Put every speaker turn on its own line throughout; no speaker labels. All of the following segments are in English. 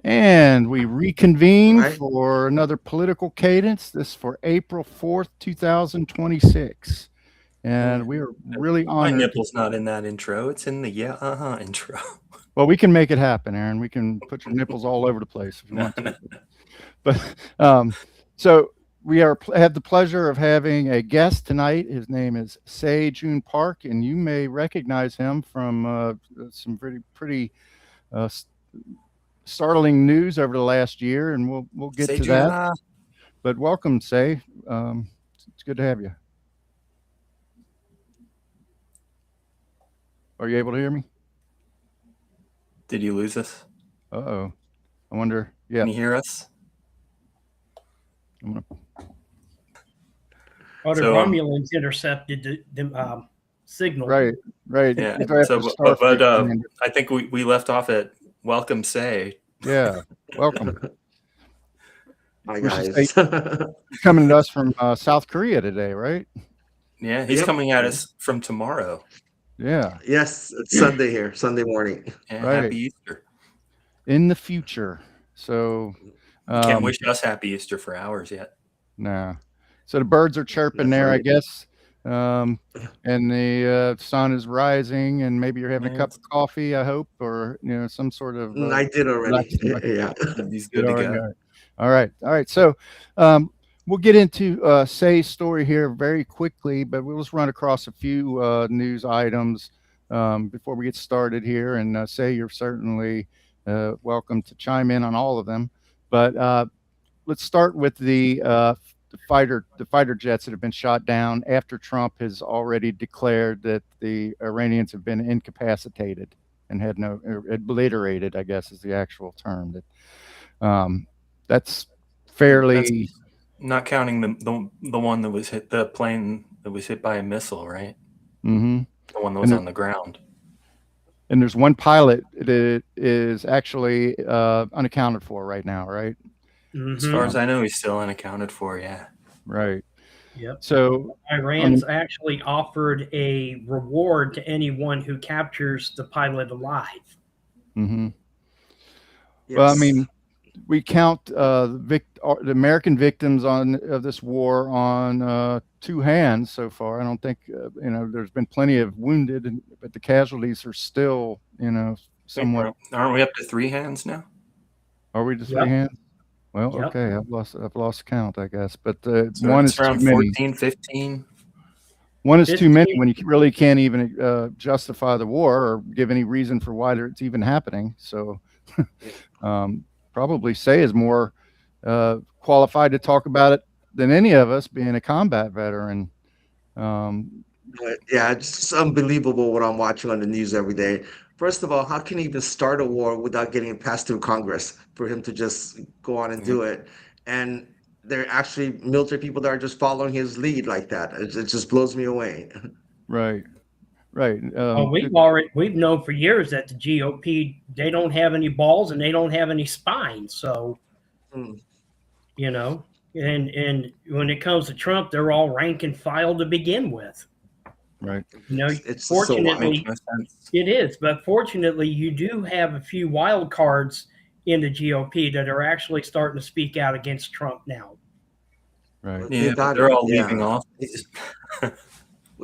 And we
All
reconvene
right.
for another political cadence. This for April 4th, 2026. And
Yeah.
we are really
My
honored to.
nipple's not in that intro. It's in the intro.
Well, we can make it happen, Aaron. We can put your nipples all over the place if you
No,
want
no.
to. But so we have the pleasure of having a guest tonight. His name is Sae Joon Park, and you may recognize him from some pretty uh, s- startling news over the last year, and we'll get
Say
to that.
Juna.
But welcome, Sae. It's good to have you. Are you able to hear me?
Did you lose us?
Uh oh. I wonder.
Can
Yeah.
you hear us?
I'm gonna,
Or the
So
Romulans intercepted the signal.
right. Right.
yeah.
Either after
So but
Starfleet landed.
I think we left off at welcome say.
Yeah. Welcome.
Hi
We should say
guys.
you're coming to us from South Korea today, right?
Yeah, he's
Yep.
coming at us from tomorrow.
Yeah.
Yes, it's Sunday here, Sunday morning.
And
Right.
happy Easter.
In the future. So,
You can't
um,
wish us happy Easter for hours yet.
nah. So the birds are chirping
That's
there, I
right.
guess. Um, and the sun is rising, and maybe you're having a
Yeah,
cup of coffee, I hope, or some sort of
I did already.
relaxing.
Yeah.
he's
Good,
good to
all right,
go.
all right. All right, all right. So we'll get into Say's story here very quickly, but we'll just run across a few news items before we get started here. And Say, you're certainly welcome to chime in on all of them. But let's start with the fighter jets that have been shot down after Trump has already declared that the Iranians have been incapacitated and had no obliterated, I guess is the actual term. Um, that's
That's
fairly.
not counting the one that was hit, the plane that was hit by a missile, right?
Hmm.
The one that
And
was
there,
on the ground.
and there's one pilot that is actually unaccounted for right now, right?
As far
Hmm.
as
Um,
I know, he's still unaccounted for. Yeah.
right.
Yep.
So on
Iran's
the.
actually offered a reward to anyone who captures the pilot alive.
Hmm. Well, I
Yes.
mean, we count the American victims on of this war on two hands so far. I don't think there's been plenty of wounded, but the casualties are still
I think
somewhat.
aren't we up to 3 hands now?
Are we to three
Yep.
hands? Well,
Yep.
okay, I've lost count, I guess, but
So
one
it's
is too
around
many.
14, 15.
One is too many
15.
when you really can't even justify the war or give any reason for why it's even happening. So, um, probably Say is more qualified to talk about it than any of us, being a combat veteran. Um,
But yeah, it's just unbelievable what I'm watching on the news every day. First of all, how can he even start a war without getting it passed through Congress for him to just go on and
Yeah.
do it? And there are actually military people that are just following his lead like that. It just blows me away.
right, right.
Well, we've known for years that the GOP, they don't have any balls and they don't have any spine. So
Mm.
you know, and when it comes to Trump, they're all rank and file to begin with.
Right.
You know,
It's just so
Makes
wild.
fortunately,
no sense.
it is, but fortunately, you do have a few wild cards in the GOP that are actually starting to speak out against Trump now.
Right.
They
Yeah, but
got
they're
it.
all leaving
Yeah.
office.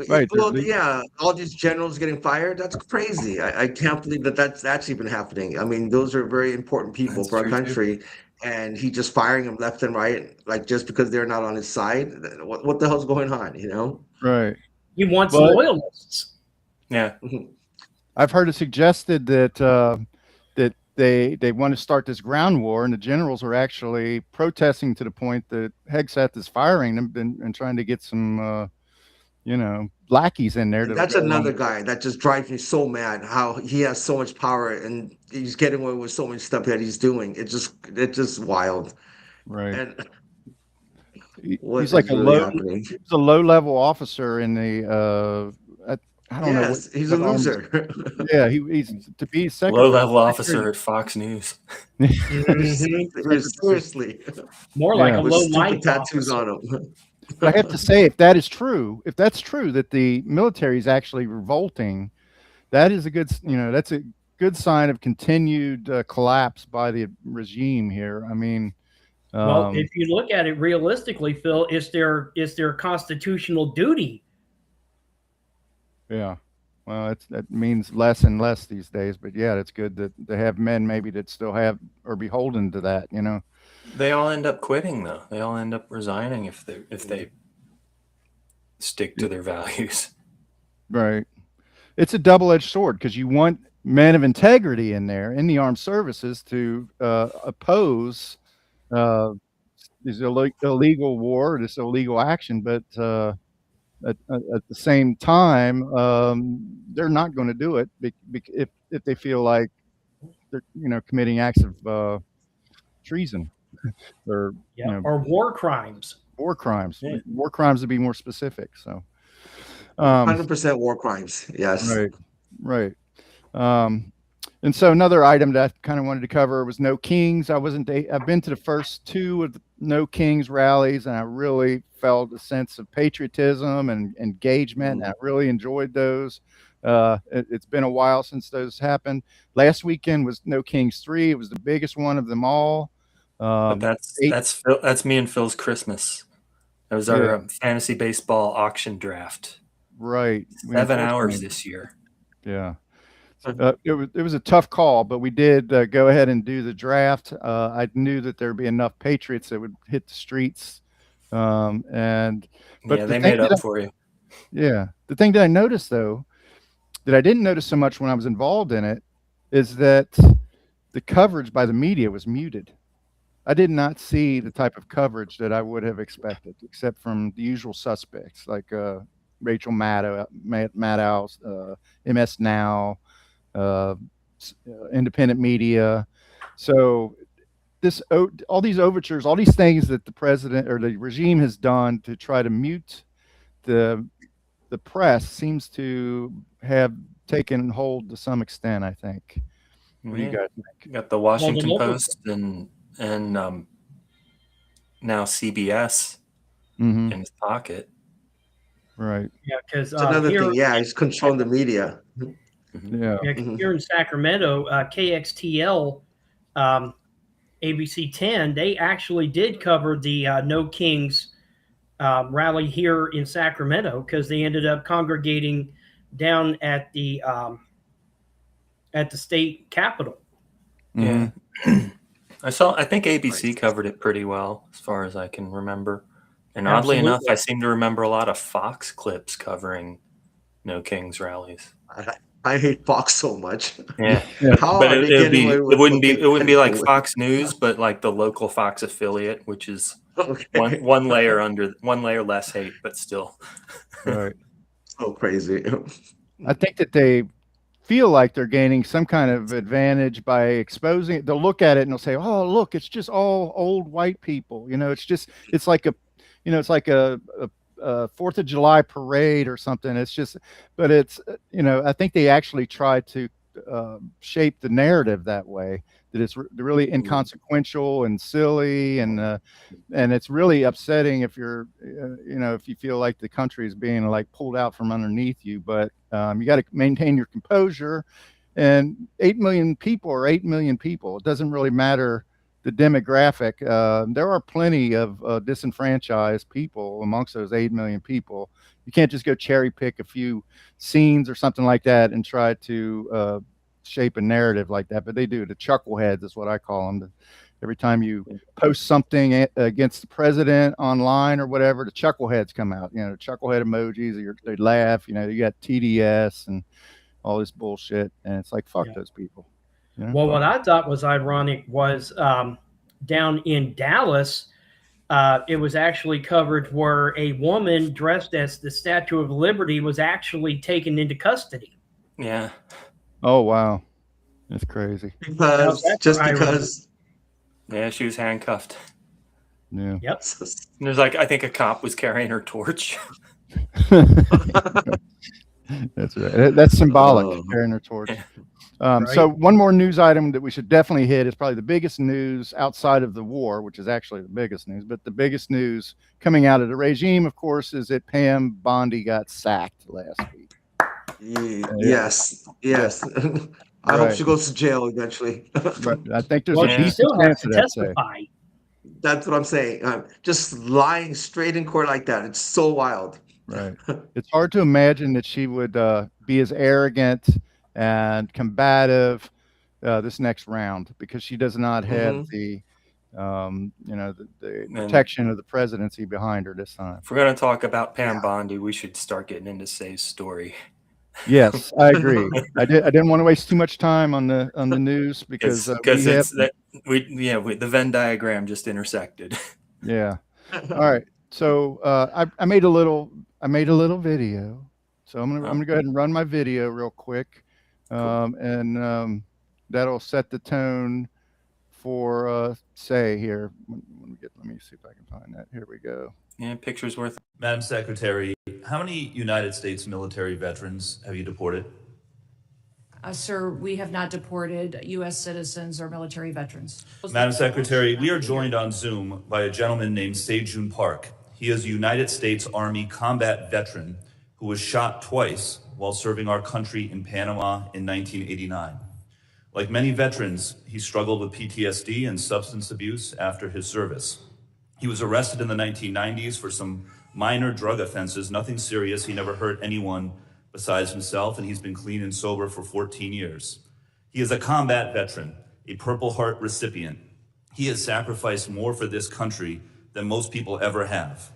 Right.
Well, yeah, all these generals getting fired, that's crazy. I can't believe that that's actually been happening. I mean, those are very important people
That's
for our
true too.
country, and he just firing them left and right, like just because they're not on his side. What the hell's going on, you know?
Right.
He wants
Well,
loyalists.
Yeah.
Mhm.
I've heard it suggested that they want to start this ground war, and the generals are actually protesting to the point that Hegseth is firing them and trying to get some lackeys in there
And
to
that's
go along
another
with it.
guy that just drives me so mad, how he has so much power and he's getting away with so much stuff that he's doing. It's just wild.
Right.
And
He's
what
like
is
a
really
low
happening?
he was a low level officer in the I don't know
Yes, he's a
what army.
loser.
Yeah, he's to be
Low
secretary.
level officer at Fox News.
Hmm.
Seriously,
More like
Yeah.
a
with
low
stupid
life
tattoos
officer.
on him.
But I have to say, if that's true that the military is actually revolting, that is a good good sign of continued collapse by the regime here. I mean,
Well, if you look at it realistically, Phil, it's their constitutional duty.
yeah. Well, that means less and less these days. But yeah, it's good that they have men maybe that still have or beholden to that. You know,
They all end up quitting though. They all end up resigning if they stick to their values.
right? It's a double-edged sword because you want men of integrity in there in the armed services to oppose this illegal war, this illegal action, but at the same time, they're not going to do it if they feel like they're committing acts of treason or
Or war crimes.
war crimes.
Yeah.
War crimes to be more specific. So,
100% war crimes. Yes.
right, right. And so another item that I kind of wanted to cover was No Kings. I've been to the first two of the No Kings rallies, and I really felt a sense of patriotism and engagement. And I really enjoyed those. It's been a while since those happened. Last weekend was No Kings 3. It was the biggest one of them all.
But that's me and Phil's Christmas. That was our fantasy baseball auction draft.
Right.
7 hours this year.
Yeah. It was a tough call, but we did go ahead and do the draft. I knew that there'd be enough Patriots that would hit the streets, but
they made up for you.
Yeah, the thing that I noticed though, that I didn't notice so much when I was involved in it, is that the coverage by the media was muted. I did not see the type of coverage that I would have expected, except from the usual suspects like Rachel Maddow's, MS Now. Independent media. So all these overtures, all these things that the president or the regime has done to try to mute the press seems to have taken hold to some extent, I think. What do you guys think?
You got the Washington Post and now CBS in his pocket.
Right.
Yeah, because
It's another thing. Yeah, he's controlling the media.
Yeah.
Here in Sacramento, KXTL, ABC 10, they actually did cover the No Kings rally here in Sacramento because they ended up congregating down at the state capitol.
Yeah. I think ABC covered it pretty well as far as I can remember. And oddly enough, I seem to remember a lot of Fox clips covering No Kings rallies.
I hate Fox so much.
Yeah,
How
but
are they getting away with
it wouldn't be like
with-
Fox News, but like the local Fox affiliate, which is
Okay.
one layer less hate, but still.
Right.
So crazy.
I think that they feel like they're gaining some kind of advantage by exposing it. They'll look at it and they'll say, "Oh, look, it's just all old white people." It's like a 4th of July parade or something. But I think they actually try to shape the narrative that way, that it's really inconsequential and silly, and it's really upsetting if you're, if you feel like the country is being like pulled out from underneath you. But you got to maintain your composure. And 8 million people are 8 million people. It doesn't really matter the demographic. There are plenty of disenfranchised people amongst those 8 million people. You can't just go cherry pick a few scenes or something like that and try to shape a narrative like that. But they do. The chuckleheads is what I call them. Every time you post something against the president online or whatever, the chuckleheads come out. Chucklehead emojis, or they laugh. You got TDS and all this bullshit. And it's like, fuck those people.
Well, what I thought was ironic was down in Dallas, it was actually covered where a woman dressed as the Statue of Liberty was actually taken into custody.
Yeah.
Oh, wow. That's crazy.
Because.
Yeah, she was handcuffed.
Yeah.
Yep.
There's I think a cop was carrying her torch.
That's right. That's symbolic, carrying her torch.
Right.
So one more news item that we should definitely hit is probably the biggest news outside of the war, which is actually the biggest news, but the biggest news coming out of the regime, of course, is that Pam Bondi got sacked last week.
Yes. I hope
Right.
she goes to jail eventually.
Right. I think there's
Well,
a
she
decent
still has
chance
to
of that. Say.
testify.
That's what I'm saying. Just lying straight in court like that. It's so wild.
Right. It's hard to imagine that she would be as arrogant and combative this next round because she does not have
Hmm.
the, the
And
protection of the presidency behind her this time.
if we're going to talk about Pam
Yeah.
Bondi, we should start getting into Sae's story.
Yes, I agree. I didn't want to waste too much time on the news because
Because
we have
it's that the Venn diagram just intersected.
yeah. All right. So I made a little video. So I'm gonna go ahead and run my video real quick, and that'll set the tone for Sae here. Let me see if I can find that. Here we go.
Yeah, picture's worth.
Madam Secretary, how many United States military veterans have you deported?
Sir, we have not deported U.S. citizens or military veterans.
Madam Secretary, we are joined on Zoom by a gentleman named Sae Joon Park. He is a United States Army combat veteran who was shot twice while serving our country in Panama in 1989. Like many veterans, he struggled with PTSD and substance abuse after his service. He was arrested in the 1990s for some minor drug offenses, nothing serious. He never hurt anyone besides himself, and he's been clean and sober for 14 years. He is a combat veteran, a Purple Heart recipient. He has sacrificed more for this country than most people ever have.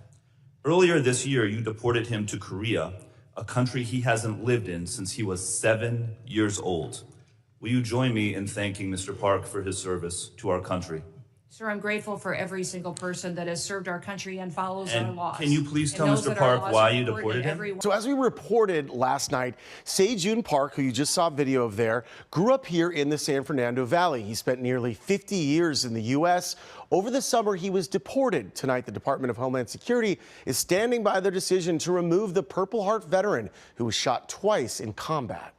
Earlier this year, you deported him to Korea, a country he hasn't lived in since he was 7 years old. Will you join me in thanking Mr. Park for his service to our country?
Sir, I'm grateful for every single person that has served our country and follows our
And
laws.
can you please tell
knows
Mr.
that our
Park
laws
why
are
you
important
deported
and
him?
everyone-
So as we reported last night, Sae Joon Park, who you just saw video of there, grew up here in the San Fernando Valley. He spent nearly 50 years in the U.S. Over the summer, he was deported. Tonight, the Department of Homeland Security is standing by their decision to remove the Purple Heart veteran who was shot twice in combat.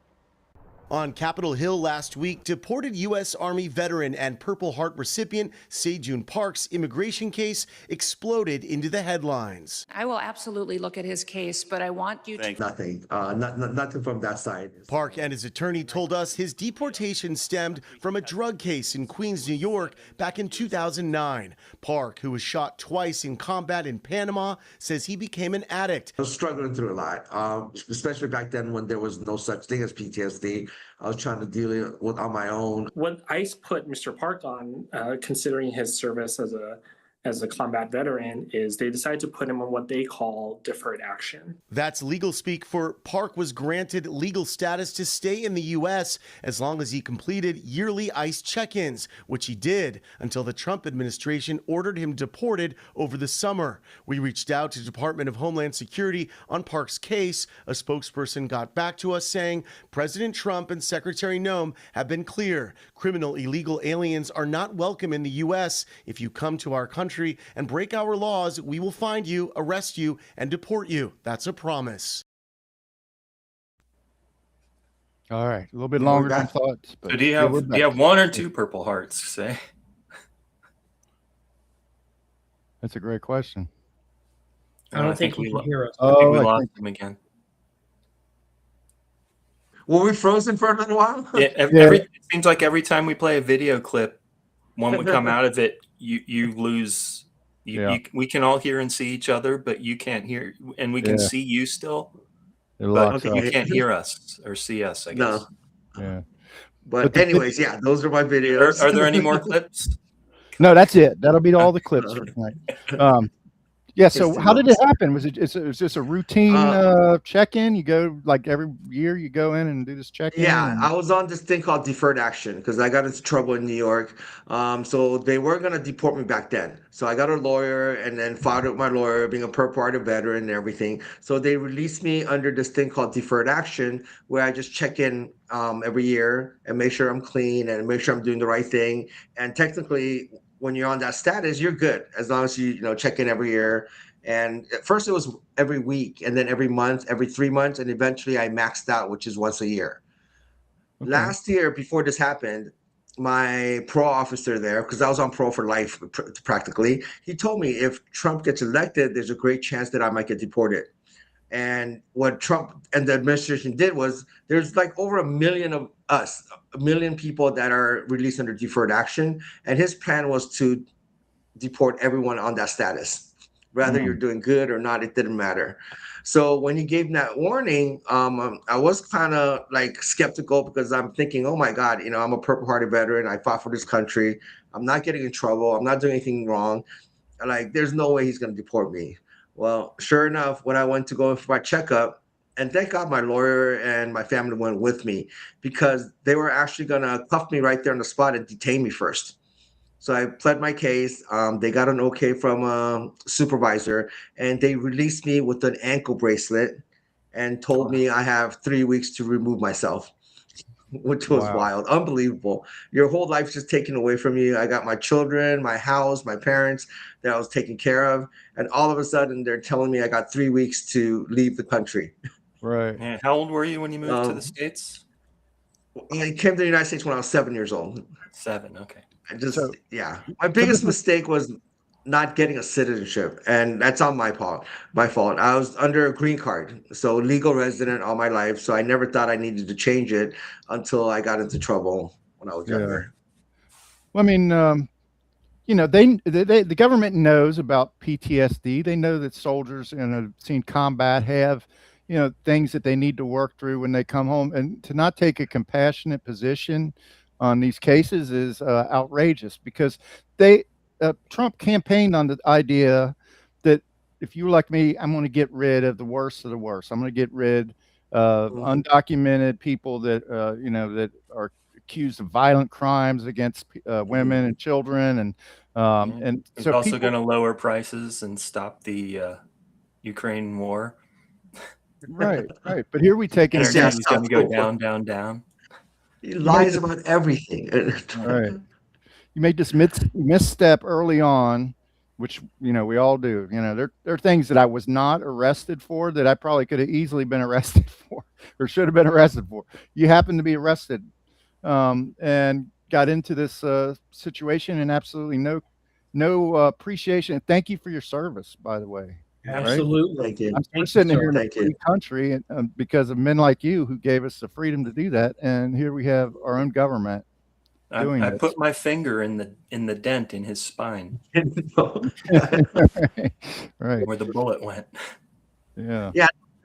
On Capitol Hill last week, deported U.S. Army veteran and Purple Heart recipient Sae Joon Park's immigration case exploded into the headlines.
I will absolutely look at his case, but I want you to...
Nothing. Nothing from that side.
Park and his attorney told us his deportation stemmed from a drug case in Queens, New York back in 2009. Park, who was shot twice in combat in Panama, says he became an addict.
I was struggling through a lot, especially back then when there was no such thing as PTSD. I was trying to deal with on my own.
What ICE put Mr. Park on, considering his service as a combat veteran, is they decided to put him on what they call deferred action.
That's legal speak for Park was granted legal status to stay in the U.S. as long as he completed yearly ICE check-ins, which he did until the Trump administration ordered him deported over the summer. We reached out to Department of Homeland Security on Park's case. A spokesperson got back to us saying President Trump and Secretary Noem have been clear. Criminal illegal aliens are not welcome in the U.S. If you come to our country and break our laws, we will find you, arrest you, and deport you. That's a promise.
All right, a little bit longer than thought.
So do you have one or two Purple Hearts, Say?
That's a great question.
I don't think he can hear us.
I think we lost him again.
Were we frozen for a little while?
Yeah, it seems like every time we play a video clip, one would come out of it, you lose. We can all hear and see each other, but you can't hear, and we can see you still, but you can't hear us or see us, I guess.
No.
Yeah.
But anyways, yeah, those are my videos.
Are there any more clips?
No, that's it. That'll be all the clips for tonight. Yeah. So how did it happen? Was it just a routine check-in? You go like every year you go in and do this check-in?
Yeah, I was on this thing called deferred action because I got into trouble in New York. So they were going to deport me back then. So I got a lawyer and then filed with my lawyer, being a Purple Heart veteran and everything. So they released me under this thing called deferred action, where I just check in every year and make sure I'm clean and make sure I'm doing the right thing. And technically, when you're on that status, you're good as long as you check in every year. And at first it was every week, and then every month, every 3 months, and eventually I maxed out, which is once a year. Okay. Last year, before this happened, my parole officer there, because I was on parole for life practically, he told me if Trump gets elected, there's a great chance that I might get deported. And what Trump and the administration did was there's like over 1 million of us, 1 million people that are released under deferred action. And his plan was to deport everyone on that status. Whether you're doing good or not, it didn't matter. So when he gave that warning, I was kind of like skeptical because I'm thinking, oh my God, I'm a Purple Heart veteran. I fought for this country. I'm not getting in trouble. I'm not doing anything wrong. Like, there's no way he's going to deport me. Well, sure enough, when I went to go for my checkup, and thank God my lawyer and my family went with me because they were actually going to cuff me right there on the spot and detain me first. So I pled my case. They got an okay from a supervisor, and they released me with an ankle bracelet and told me I have 3 weeks to remove myself, which was wild, unbelievable. Your whole life's just taken away from you. I got my children, my house, my parents that I was taking care of, and all of a sudden they're telling me I got 3 weeks to leave the country.
Right.
Yeah. How old were you when you moved to the States?
I came to the United States when I was 7 years old.
7. Okay.
My biggest mistake was not getting a citizenship, and that's on my fault. I was under a green card, so legal resident all my life. So I never thought I needed to change it until I got into trouble when I was younger.
Well, I mean, the government knows about PTSD. They know that soldiers and have seen combat have, things that they need to work through when they come home, and to not take a compassionate position on these cases is outrageous because Trump campaigned on the idea that if you're like me, I'm going to get rid of the worst of the worst. I'm going to get rid of undocumented people that that are accused of violent crimes against women and children, and
He's
so
also going to lower prices and stop the Ukraine war.
Right. But here we take it.
Energy's going to go down, down, down.
He lies about everything.
Right. You made this misstep early on, which we all do. There are things that I was not arrested for that I probably could have easily been arrested for or should have been arrested for. You happened to be arrested and got into this situation, and absolutely no appreciation. Thank you for your service, by the way.
Absolutely.
Thank you.
I'm sitting here in a free country because of men like you who gave us the freedom to do that, and here we have our own government doing
I
this.
put my finger in the dent in his spine.
Right.
Where the bullet went.
Yeah.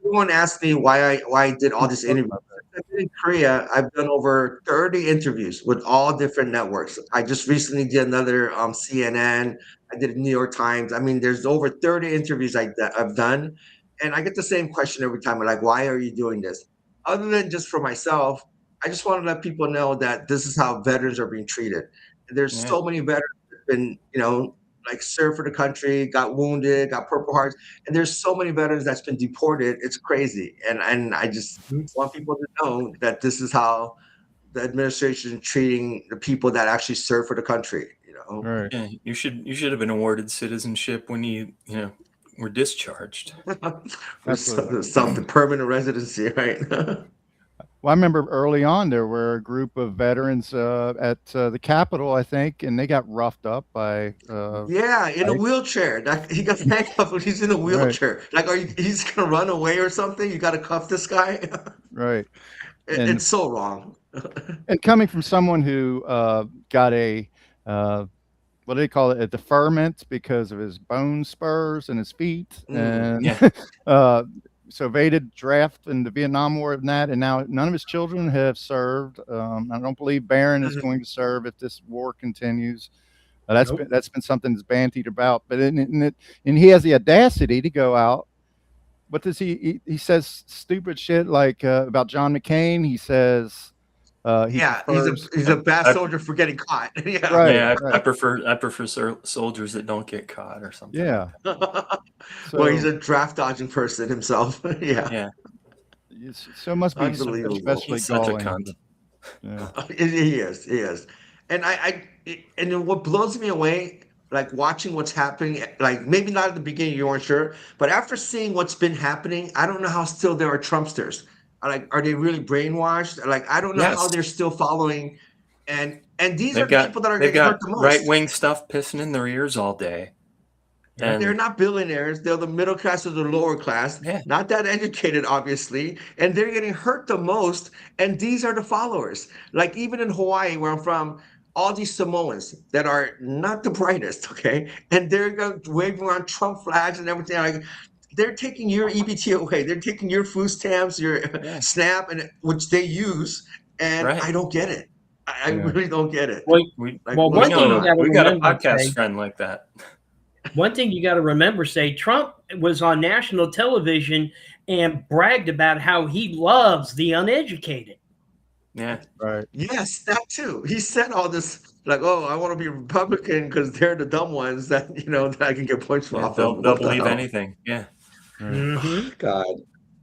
Everyone asked me why I did all this interviews. I've been in Korea. I've done over 30 interviews with all different networks. I just recently did another CNN. I did New York Times. I mean, there's over 30 interviews I've done, and I get the same question every time. I'm like, why are you doing this? Other than just for myself, I just want to let people know that this is how veterans are being treated. There's so many veterans that have been, served for the country, got wounded, got Purple Hearts, and there's so many veterans that's been deported. It's crazy, and I just want people to know that this is how the administration is treating the people that actually serve for the country.
Right.
Yeah, you should have been awarded citizenship when you were discharged.
For something permanent residency, right?
Well, I remember early on there were a group of veterans at the Capitol, I think, and they got roughed up by.
In a wheelchair. He got handcuffed. He's in a wheelchair. Right. Like, he's gonna run away or something? You got to cuff this guy.
Right.
It's so wrong.
And coming from someone who got a what do they call it? A deferment because of his bone spurs in his feet, and so evaded draft in the Vietnam War and that, and now none of his children have served. I don't believe Barron is going to serve if this war continues. That's been something that's bandied about. But and he has the audacity to go out. What does he says stupid shit like about John McCain. He says.
He's a bad soldier for getting caught.
I prefer soldiers that don't get caught or something.
Yeah.
Well, he's a draft dodging person himself.
Yeah.
So it must be
unbelievable.
Especially
he's such a
galling.
cunt.
Yeah. He is. And and what blows me away, like watching what's happening, like maybe not at the beginning you weren't sure, but after seeing what's been happening, I don't know how still there are Trumpsters. Like, are they really brainwashed? Like, I don't know how they're still following. And these are the people that are getting hurt the most.
Right-wing stuff pissing in their ears all day. And
They're not billionaires. They're the middle class or the lower class,
yeah,
not that educated, obviously, and they're getting hurt the most. And these are the followers. Like even in Hawaii, where I'm from, all these Samoans that are not the brightest, okay, and they're waving around Trump flags and everything. Like they're taking your EBT away. They're taking your food stamps, your
yeah,
SNAP, and which they use, and
right.
I don't get it. I
Yeah.
really don't get it.
Well,
We
Like,
well,
what's
one thing
going
you
on?
got to
we got a
remember,
podcast
Say,
friend like that.
one thing you got to remember, Say, Trump was on national television and bragged about how he loves the uneducated.
Yeah,
Right.
Yes, that too. He said all this like, "Oh, I want to be a Republican because they're the dumb ones that that I can get points
yeah,
off
they'll
of."
they'll
What the
believe
hell?
anything. Yeah,
Right.
Mm-hmm.
God,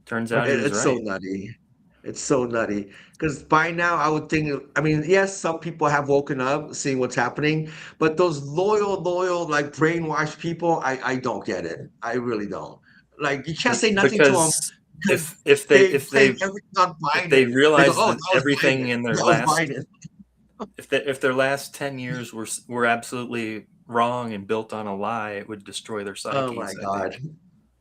turns out he was
it's so
right.
nutty. It's so nutty. Because by now, I would think. I mean, yes, some people have woken up, seeing what's happening, but those loyal, like brainwashed people, I don't get it. I really don't. Like, you can't say nothing to them
Because
because
if they
they
if
blame
they
everything on
if they
Biden. They go,
realize
"Oh,
that
that was
everything
Biden.
in their
That was
last
Biden."
if their last 10 years were absolutely wrong and built on a lie, it would destroy their
Oh my
psyches, I
God.
think.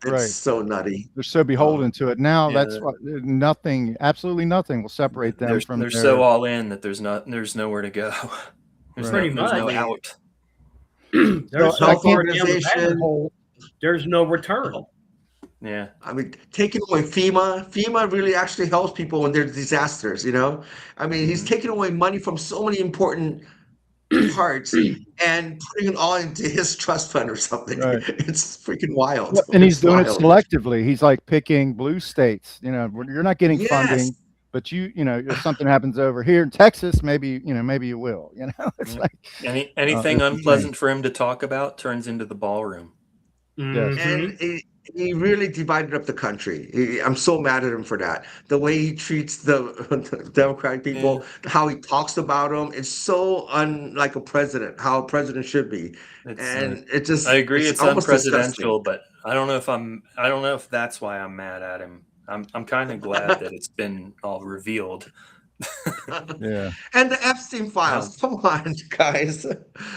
It's
Right.
so nutty.
They're so beholden to it now.
Yeah,
That's what nothing, absolutely nothing will separate them from
they're
their.
so all in that there's nowhere to go. There's
Right.
no
Pretty
there's no
much.
out.
They're
Well,
so
I
Health
far down the rabbit
organization.
hole, there's no return.
Yeah.
I mean, taking away FEMA really actually helps people when there's disasters, you know? I mean, he's
Mhm.
taking away money from so many important parts and putting it all into his trust fund or something.
Right.
It's freaking wild.
Well, and he's
It's
doing it
wild.
selectively. He's like picking blue states. You know, where you're not getting
Yes.
funding, but you know, if something happens over here in Texas, maybe you will. You know, it's
Yeah.
like
Anything
it's
unpleasant for him to talk about turns into the ballroom.
Yes.
And he really divided up the country. I'm so mad at him for that. The way he treats the Democratic people, how he talks about them, it's so unlike a president, how a president should be.
It's
And it just,
I agree
it's
it's
almost disgusting.
unpresidential, but I don't know if that's why I'm mad at him. I'm kind of glad that it's been all revealed.
Yeah.
And the Epstein files, come on, guys.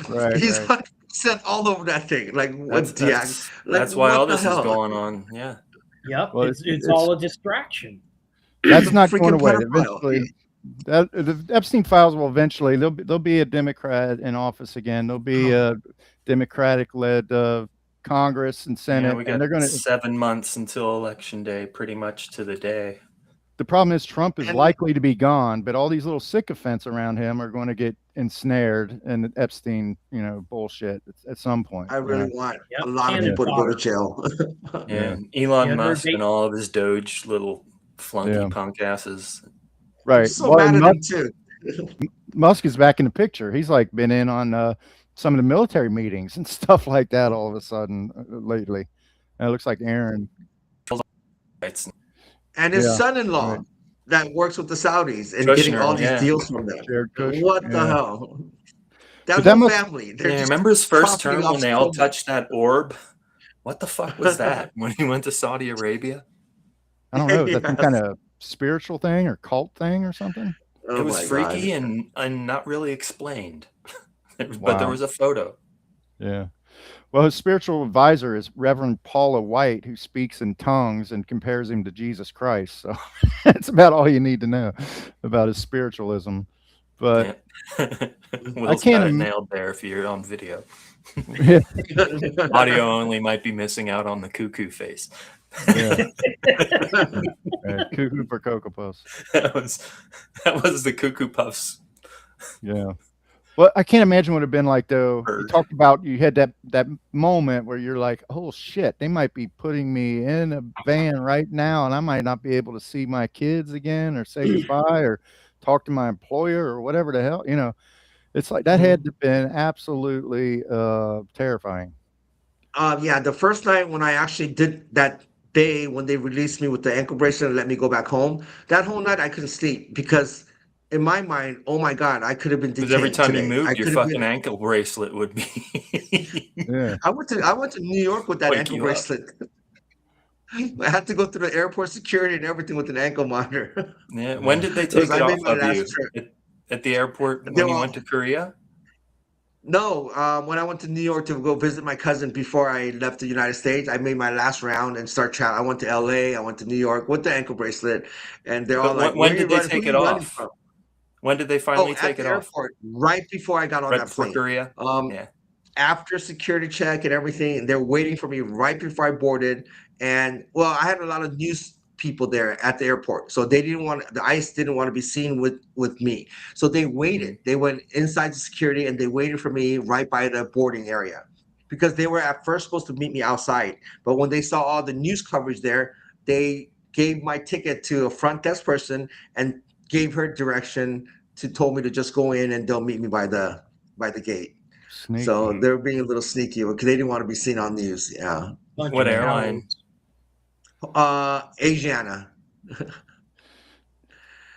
Right.
He's
Right.
100% all over that thing. Like, what the
That's why all
what the
this is
hell?
going on. Yeah.
Yep,
Well,
it's all a distraction.
That's
He's a
not going
freaking
away.
pedophile.
Eventually, the Epstein files will eventually. There'll be a Democrat in office again. There'll be a Democratic-led Congress and
Yeah,
Senate,
we
and
got
they're going to.
7 months until election day, pretty much to the day.
The problem is Trump is
And-
likely to be gone, but all these little sycophants around him are going to get ensnared in the Epstein, bullshit at some point.
I really want
Yep,
a lot of
cannon
people to go
fodder.
to jail.
Yeah, Elon
Yeah, they're
Musk
bait-
and all of his Doge little flunky
Yeah.
punk asses.
I'm
Right.
so
Well,
mad at him too.
Musk is back in the picture. He's like been in on some of the military meetings and stuff like that all of a sudden lately. And it looks like Aaron.
It's
And his
Yeah,
son-in-law
right.
that works with the Saudis and getting all
Kushner,
these
yeah.
deals from them.
Jared Kushner,
What the
yeah.
hell?
But
That
that
whole
must-
family. They're
Yeah,
just
remember his first
profiting
term
off
when they all
so
touched that orb? What the fuck was that when he went to Saudi Arabia?
I don't know. Is that some
Yes.
kind of spiritual thing or cult thing or something?
Oh
It was
my
freaky
God.
and not really explained. But there
Wow.
was a photo.
Yeah. Well, his spiritual advisor is Reverend Paula White, who speaks in tongues and compares him to Jesus Christ. So that's about all you need to know about his spiritualism. But
Yeah. Will's
can't
got it
im-
nailed there if you're on video.
yeah,
Audio only might be missing out on the cuckoo face.
yeah. Cuckoo for Cocoa Puffs.
that was the Cuckoo Puffs.
Yeah. Well, I can't imagine what it'd been like though. You
Bird.
talked about you had that moment where you're like, oh shit, they might be putting me in a van right now, and I might not be able to see my kids again, or say goodbye, or talk to my employer, or whatever the hell. It's like that had to have been absolutely terrifying.
Yeah, the first night when I actually did that day when they released me with the ankle bracelet and let me go back home, that whole night I couldn't sleep because in my mind, oh my God, I could have been
Because
detained
every time
today.
you
I
moved, your
could have
fucking
been.
ankle bracelet would be.
Yeah.
I went to New York with that
Wake
ankle
you up.
bracelet. I had to go through the airport security and everything with an ankle monitor.
Yeah. When did they take
I
it
made
off
my
of
last
you?
trip.
At the airport
They
when you
were
went to Korea?
No, when I went to New York to go visit my cousin before I left the United States, I made my last round and start traveling. I went to LA, I went to New York with the ankle bracelet, and they're all
But
like, "Where
when
are you
did they
running? Who
take
are
it
you running
off?
from?"
When did they
Oh,
finally
at
take
the
it off?
airport, right before I got on
Right
that
before
plane.
Korea?
Um,
Yeah.
After security check and everything, they're waiting for me right before I boarded. And well, I had a lot of news people there at the airport, so they didn't want the ICE didn't want to be seen with me. So they waited.
Mhm.
They went inside the security and they waited for me right by the boarding area because they were at first supposed to meet me outside. But when they saw all the news coverage there, they gave my ticket to a front desk person and gave her direction to told me to just go in and they'll meet me by the gate. So
Sneaky.
they're being a little sneaky because they didn't want to be seen on news. Yeah.
Bunch
What
of
Yeah.
airline?
cowards.
Asiana.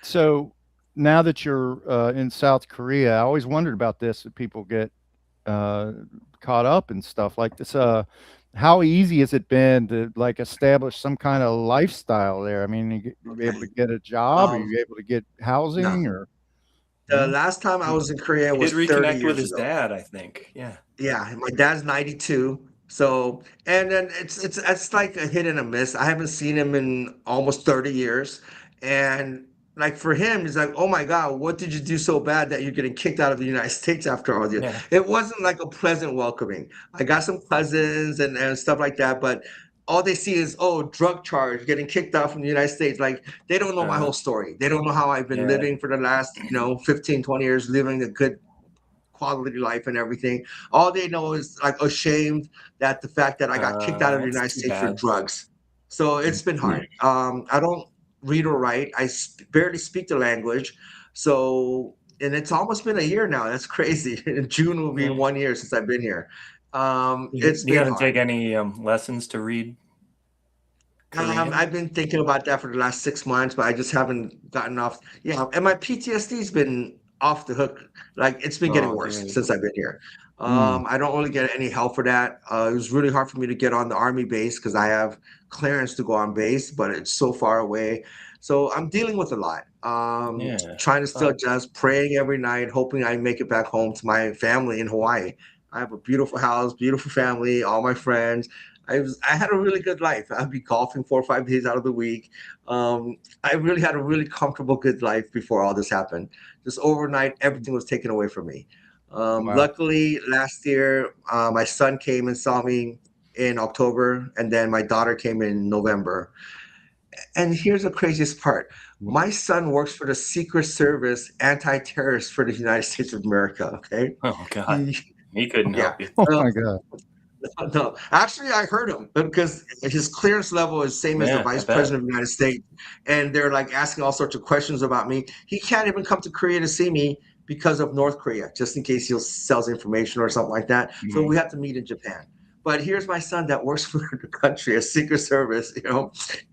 So now that you're in South Korea, I always wondered about this. That people get uh, caught up and stuff like this. How easy has it been to like establish some kind of lifestyle there? I mean, you able to
Okay.
get a job? Are
Um,
you able to get
no.
housing or
The
no?
last time I was in Korea
He did
was 30
reconnect with
years
his
ago.
dad, I think. Yeah.
Yeah, my dad's 92. So, and then it's like a hit and a miss. I haven't seen him in almost 30 years. And like for him, he's like, "Oh my God, what did you do so bad that you're getting kicked out of the United States after all this?"
Yeah.
It wasn't like a pleasant welcoming. I got some cousins and stuff like that, but all they see is, oh, drug charge, getting kicked out from the United States. Like they don't know my
Uh,
whole story. They don't know how I've been
yeah.
living for the last, 15, 20 years, living a good quality life and everything. All they know is like ashamed that the fact that I got kicked out of the
That's
United
too
States for
bad.
drugs. So it's been hard. I don't read or write. Barely speak the language. So, and it's almost been a year now. That's crazy. In June will be
Yeah.
1 year since I've been here.
You,
It's
you
been
haven't
hard.
take any lessons to read Korean?
I've been thinking about that for the last 6 months, but I just haven't gotten off. Yeah, and my PTSD's been off the hook. Like it's been getting
Oh,
worse
dude.
since I've been here.
Mm,
I don't really get any help for that. It was really hard for me to get on the army base because I have clearance to go on base, but it's so far away. So I'm dealing with a lot.
Yeah.
Trying to still
Fuck.
adjust, praying every night, hoping I make it back home to my family in Hawaii. I have a beautiful house, beautiful family, all my friends. I had a really good life. I'd be golfing 4 or 5 days out of the week. I really had a really comfortable, good life before all this happened. Just overnight, everything was taken away from me.
wow.
Luckily, last year, my son came and saw me in October, and then my daughter came in November. And here's the craziest part. My son works for the Secret Service anti-terrorist for the United States of America. Okay.
Oh, God.
He,
He couldn't
yeah.
help you.
Oh my God.
No, actually, I heard him because his clearance level is same as the
Yeah, I
vice
bet.
president of the United States, and they're like asking all sorts of questions about me. He can't even come to Korea to see me because of North Korea, just in case he'll sells information or something like that. So
Mhm.
we have to meet in Japan. But here's my son that works for the country, a Secret Service,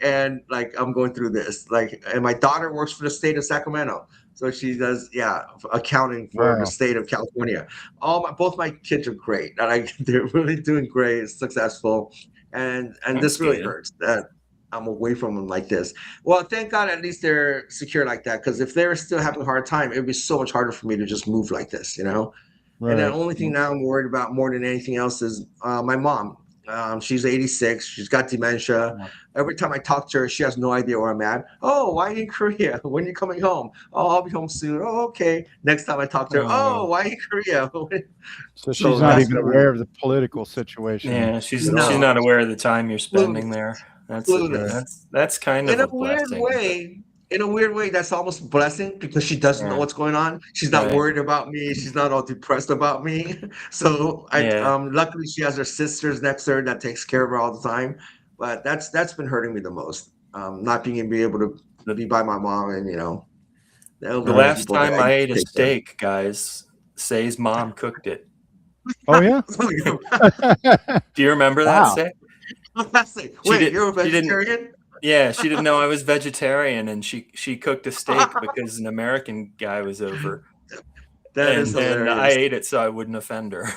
and like I'm going through this. Like, and my daughter works for the state of Sacramento, so she does, yeah, accounting for the
Wow.
state of California. Both my kids are great. They're really doing great, successful, and
That's
this really
good.
hurts that I'm away from them like this. Well, thank God at least they're secure like that. Because if they're still having a hard time, it would be so much harder for me to just move like this. And the
Right.
only thing now I'm worried about more than anything else is my mom. She's 86. She's got dementia.
Yeah.
Every time I talk to her, she has no idea where I'm at. Oh, why are you in Korea? When are you coming home? Oh, I'll be home soon. Oh, okay. Next time I talk to her, oh, why are you in Korea?
So she's
So
not
that's
even
been
aware
really
of the political situation
Yeah, she's
at all.
not aware of the time you're spending
clueless,
there. That's
Right.
clueless.
that's kind
In
of
a
a
weird
blessing, but
way, that's almost a blessing because she doesn't know
yeah,
what's going on. She's not
right.
worried about me. She's not all depressed about me. So
Yeah.
luckily she has her sisters next to her that takes care of her all the time. But that's been hurting me the most. Not being able to
The
be by my mom and the
the
elderly
Right.
last
people that
time
I
I
used
ate a
to take care
steak, guys, Say's mom cooked it.
Oh yeah.
of.
Do you remember that,
Wow.
Say? She
Wait,
did
you're a
she didn't
vegetarian?
Yeah, she didn't know I was vegetarian, and she cooked a steak because an American guy was over,
That is
and I
hilarious.
ate it so I wouldn't offend her.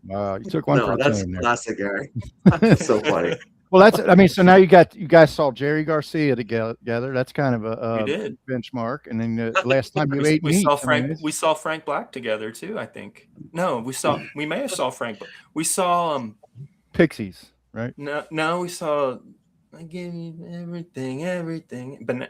Wow. You took one for
No,
the
that's
team there.
classic, Gary. That's so funny.
Well, that's. I mean, so now you guys saw Jerry Garcia together. That's kind of
We
a
did.
benchmark. And then the last time you ate
We
meat,
saw
I mean,
Frank. We saw Frank Black together too. I think. No, we may have saw Frank. We saw
Pixies, right?
No, we saw. I gave you everything. But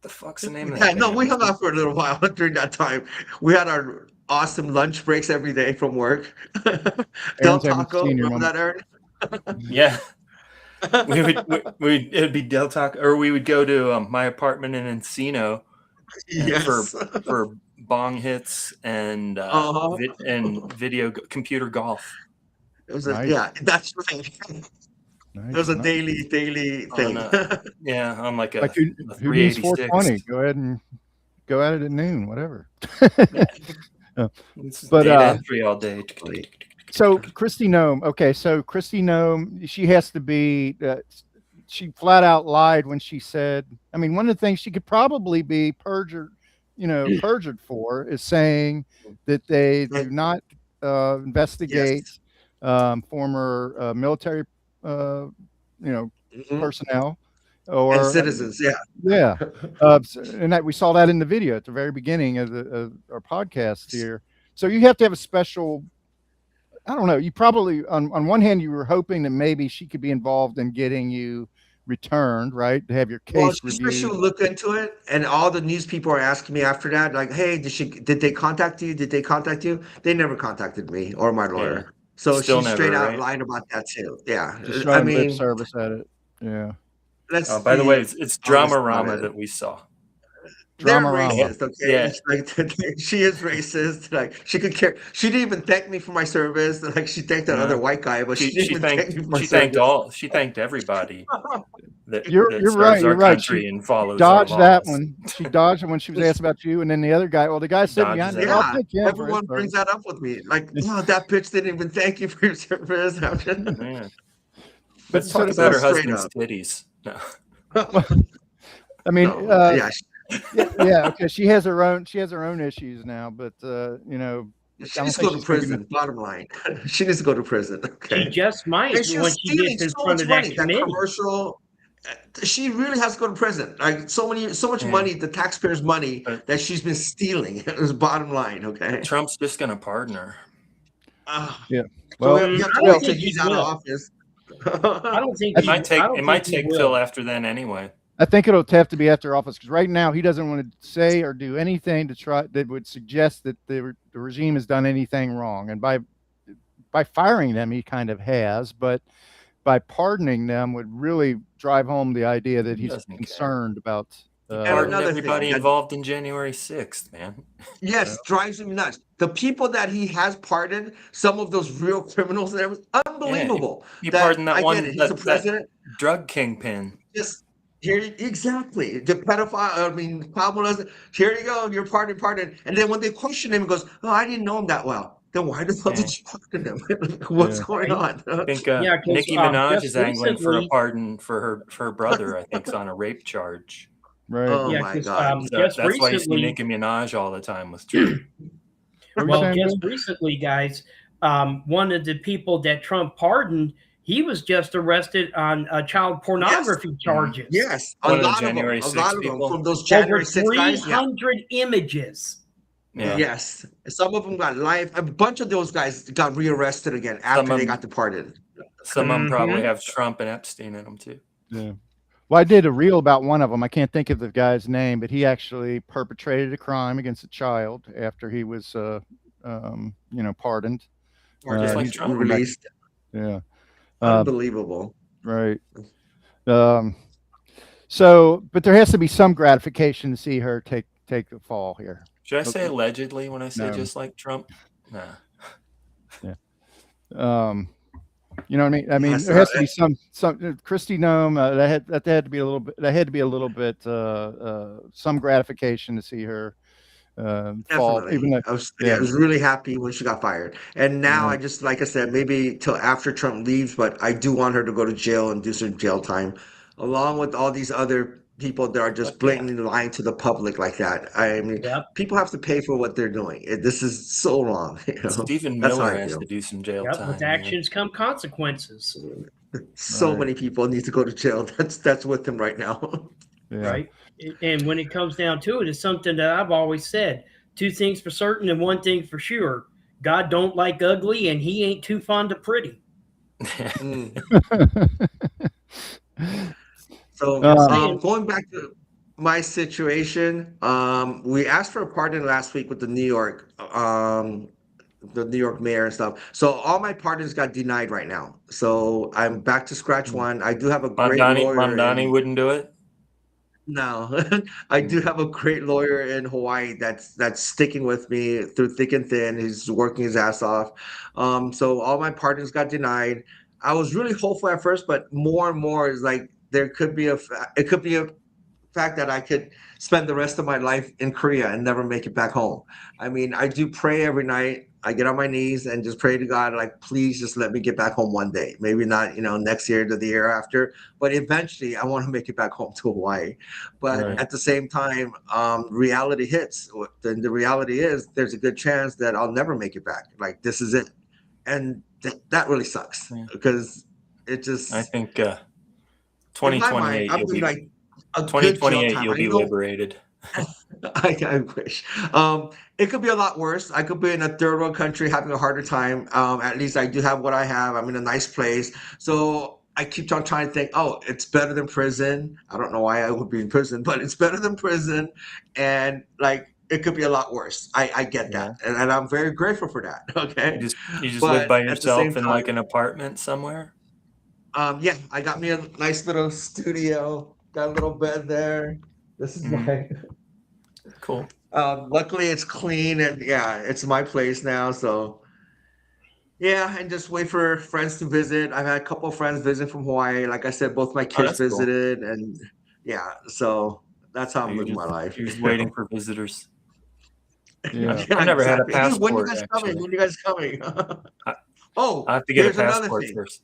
the fuck's the name of that?
No,
band?
we hung out for a little while during that time. We had our awesome lunch breaks every day from work. Del
Aaron's having
Taco,
senior
remember that, Aaron?
Yeah. It'd be Del Taco, or we would go to my apartment in Encino for bong hits and video computer golf.
It was
Nice.
yeah, that's right.
Nice,
It was a
nice.
daily thing.
On like a,
Like who
a
needs
386.
420? Go ahead and go at it at noon, whatever.
It's
But,
data entry all day.
So Kristi Noem, okay, so Kristi Noem, she has to be. She flat out lied when she said. I mean, one of the things she could probably be perjured for is saying that they do not investigate former military, personnel or
and citizens,
yeah. And that we saw that in the video at the very beginning of our podcast here. So you have to have a special. I don't know. You probably, on one hand, you were hoping that maybe she could be involved in getting you returned, right? To have your case
she said she
reviewed.
would look into it, and all the news people are asking me after that, like, "Hey, did they contact you? Did they contact you?" They never contacted me or my lawyer.
Yeah.
So
Still
she straight
never,
out
right?
lied about that too. Yeah,
Just
I
showing lip
mean,
service at it. Yeah.
let's.
By the way,
be
it's
honest about
Dramarama
it.
that we saw.
They're
Dramarama.
racist, okay?
Yeah.
Like she is racist. Like she could care. She didn't even thank me for my service. Like she thanked that other white guy, but she didn't even thank me for my service.
She thanked everybody that
You're
serves
right.
our
You're right.
country
She
and follows our
dodged that
laws.
one. She dodged it when she was asked about you, and then the other guy. Well, the guy sitting behind
Dodges
me.
it.
I'll
Yeah,
pick him for his
everyone brings
service.
that up with me. Like, no, that bitch didn't even thank you for your service.
Man.
But
Let's
so
talk
that's
about her
straight
husband's
up.
titties. No.
I mean,
No, yeah,
yeah. Okay, she has her own issues now, but
she
I don't
needs to
think
go to
she's thinking
prison. Bottom line, she needs to go to prison.
She
Okay,
just might
and she
when
was
she gets
stealing
in
so
front
much
of that
money. That
committee.
commercial. She really has to go to prison. Like so much
Yeah.
money, the taxpayers' money
But-
that she's been stealing. It was bottom line. Okay.
Trump's just going to pardon her.
Yeah.
So
Well,
we have to
I
wait
don't
till
think
he's
he
out of
will.
office.
I don't think
It might take
he
till
will.
after then anyway.
I think it'll have to be after office because right now he doesn't want to say or do anything that would suggest that the regime has done anything wrong. And by firing them, he kind of has, but by pardoning them would really drive home the idea that
He
he's
doesn't care.
concerned about.
Pardoned
another
everybody
thing, that-
involved in January 6th, man.
Yes, drives him nuts. The people that he has pardoned, some of those real criminals and everything, unbelievable.
You pardoned that
I
one,
get it. He's the
that
president.
drug kingpin.
Just here, exactly. The pedophile. I mean, Pablo doesn't. Here you go. You're pardoned. And then when they question him, he goes, "Oh, I didn't know him that well." Then why the hell
Yeah.
did you pardon him? What's going on?
I think
Yeah, 'cause,
Nicki Minaj
just
is angling for a
recently-
pardon for her brother. I think's on a rape charge.
Right.
Oh
Yeah,
my
'cause,
God.
So
just
that's why you see
recently,
Nicki Minaj all the time with Trump.
What were you
well,
saying,
just
Bill?
recently, guys, one of the people that Trump pardoned, he was just arrested on child pornography charges.
Yes, a
One of the
lot of them.
January
A
6
lot of them
people?
from those
Over
January 6 guys. Yeah.
300 images.
Yeah.
Yes, some of them got life. A bunch of those guys got rearrested again after
Some
they
of
got deported.
Some of them probably
Mhm.
have Trump and Epstein in them too.
Yeah. Well, I did a reel about one of them. I can't think of the guy's name, but he actually perpetrated a crime against a child after he was, pardoned.
Or
Just like
he's
Trump.
released.
Yeah.
Unbelievable.
Right. So, but there has to be some gratification to see her take the fall here.
Should I say
Okay.
allegedly when I say
No.
just like Trump? Nah.
You know what I mean? I mean,
Yes,
there has to be some Kristi Noem. That had to be a little bit. That had to be a little bit some gratification to see her fall.
Definitely.
Even though,
I was really happy when she got fired. And now
Yeah.
I just, like I said, maybe till after Trump leaves, but I do want her to go to jail and do some jail time, along with all these other people that are just blatantly lying to the public like that. I mean,
Yep.
people have to pay for what they're doing. This is so wrong.
Stephen
That's how
Miller
I
has
feel.
to do some jail
Yep.
time.
With
man.
actions come consequences.
So
Right.
many people need to go to jail. That's with him right now.
Yeah.
Right. And when it comes down to it, it's something that I've always said: two things for certain and one thing for sure. God don't like ugly, and he ain't too fond of pretty.
Mm. So
Just
um,
saying.
going back to my situation, we asked for a pardon last week with the New York mayor and stuff. So all my pardons got denied right now. So I'm back to scratch one. I do have a great lawyer
Mondani
in
wouldn't do it.
no, I do have a great lawyer in Hawaii that's sticking with me through thick and thin. He's working his ass off. So all my pardons got denied. I was really hopeful at first, but more and more is like there could be it could be a fact that I could spend the rest of my life in Korea and never make it back home. I mean, I do pray every night. I get on my knees and just pray to God, like, please just let me get back home one day. Maybe not, next year to the year after, but eventually I want to make it back home to Hawaii. But
Right.
at the same time, reality hits. Then the reality is there's a good chance that I'll never make it back. Like, this is it. And that really sucks
Yeah.
because it just,
I think
in my mind,
2028
I'm
you'll
doing
be
like a good jail time. I know
liberated.
I wish. It could be a lot worse. I could be in a third world country having a harder time. At least I do have what I have. I'm in a nice place. So I keep on trying to think, oh, it's better than prison. I don't know why I would be in prison, but it's better than prison. And like, it could be a lot worse. I get
Yeah.
that. And I'm very grateful for that. Okay.
You just live
But
by
at the same
yourself in
time,
like an apartment somewhere.
yeah, I got me a nice little studio, got a little bed there. This is my
Cool.
luckily it's clean and yeah, it's my place now. So yeah, and just wait for friends to visit. I've had a couple of friends visit from Hawaii. Like I said, both my
Oh,
kids
that's cool.
visited and yeah, so that's how I'm living my life.
You're just waiting for visitors.
Yeah.
Yeah,
I've never had a
exactly. Hey, when you
passport,
guys coming?
actually.
When you guys coming?
I
Oh,
have to get a
here's another
passport
thing.
first.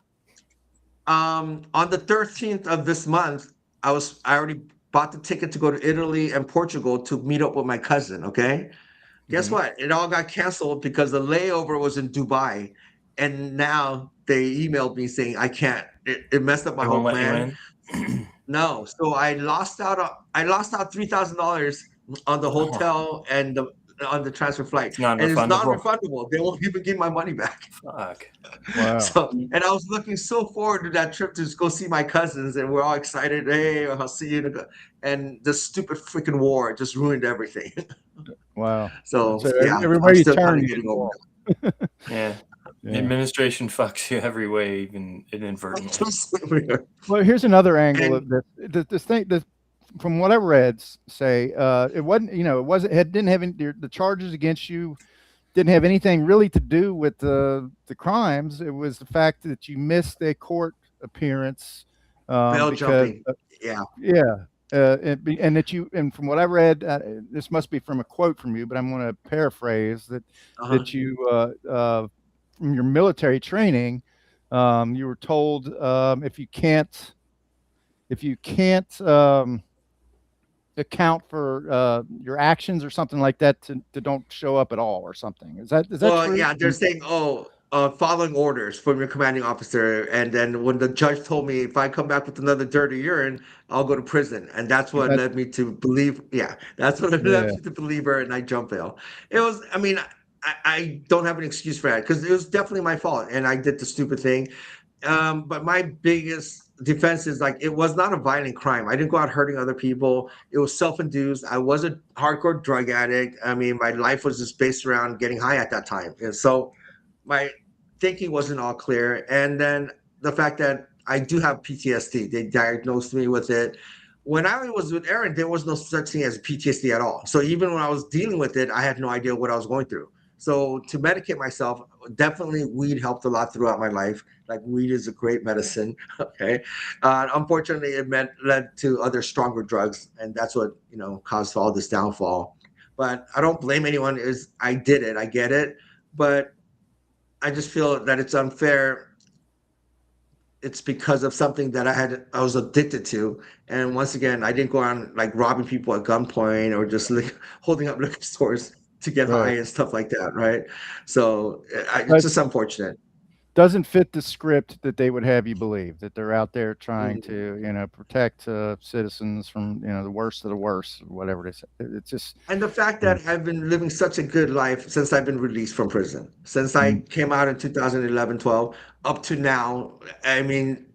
On the 13th of this month, I already bought the ticket to go to Italy and Portugal to meet up with my cousin. Okay. Guess
Mhm.
what? It all got canceled because the layover was in Dubai. And now they emailed me saying I can't. It messed up my
They
whole
won't let you
plan.
in.
No. So I lost out $3,000 on the
Oh,
hotel and on the transfer flight.
it's
And it's
non-refundable.
non-refundable. They won't even give my money back.
Fuck.
Wow.
So, and I was looking so forward to that trip to just go see my cousins, and we're all excited. Hey, I'll see you. And the stupid freaking war just ruined everything.
Wow.
So
So
yeah,
everywhere
I'm
you
still kind
turn,
of
you
getting
get
over
involved.
Yeah. The
Yeah.
administration fucks you every way, even inadvertently.
that.
Well, here's another angle
And
of this thing. From what I read, say it wasn't. Didn't have any, the charges against you didn't have anything really to do with the crimes. It was the fact that you missed a court appearance
bail
because
jumping. Yeah.
yeah. And from what I read, this must be from a quote from you, but I'm going to paraphrase
Uh-huh.
that you from your military training, you were told if you can't account for your actions or something like that, to don't show up at all or something. Is that
Well,
true?
yeah, they're saying, oh, following orders from your commanding officer. And then when the judge told me if I come back with another dirty urine, I'll go to prison. And that's
Is
what
that
led me to believe. Yeah, that's what led
yeah.
me to believe her and I jump bail. It was, I mean, I don't have an excuse for that because it was definitely my fault and I did the stupid thing. But my biggest defense is like it was not a violent crime. I didn't go out hurting other people. It was self-induced. I was a hardcore drug addict. I mean, my life was just based around getting high at that time. And so my thinking wasn't all clear. And then the fact that I do have PTSD. They diagnosed me with it. When I was with Aaron, there was no such thing as PTSD at all. So even when I was dealing with it, I had no idea what I was going through. So to medicate myself, definitely weed helped a lot throughout my life. Like weed is a great medicine. Okay. Unfortunately, led to other stronger drugs, and that's what caused all this downfall. But I don't blame anyone. I did it. I get it, but I just feel that it's unfair. It's because of something that I was addicted to, and once again, I didn't go around like robbing people at gunpoint or just like holding up liquor stores to get high
Right.
and stuff like that, right? So it's
But
just unfortunate.
doesn't fit the script that they would have you believe, that they're out there trying to, protect citizens from, the worst of the worst, whatever it is. It's just,
And the fact that I've been living such a good life since I've been released from prison, since I came out in 2011, 12, up to now, I mean,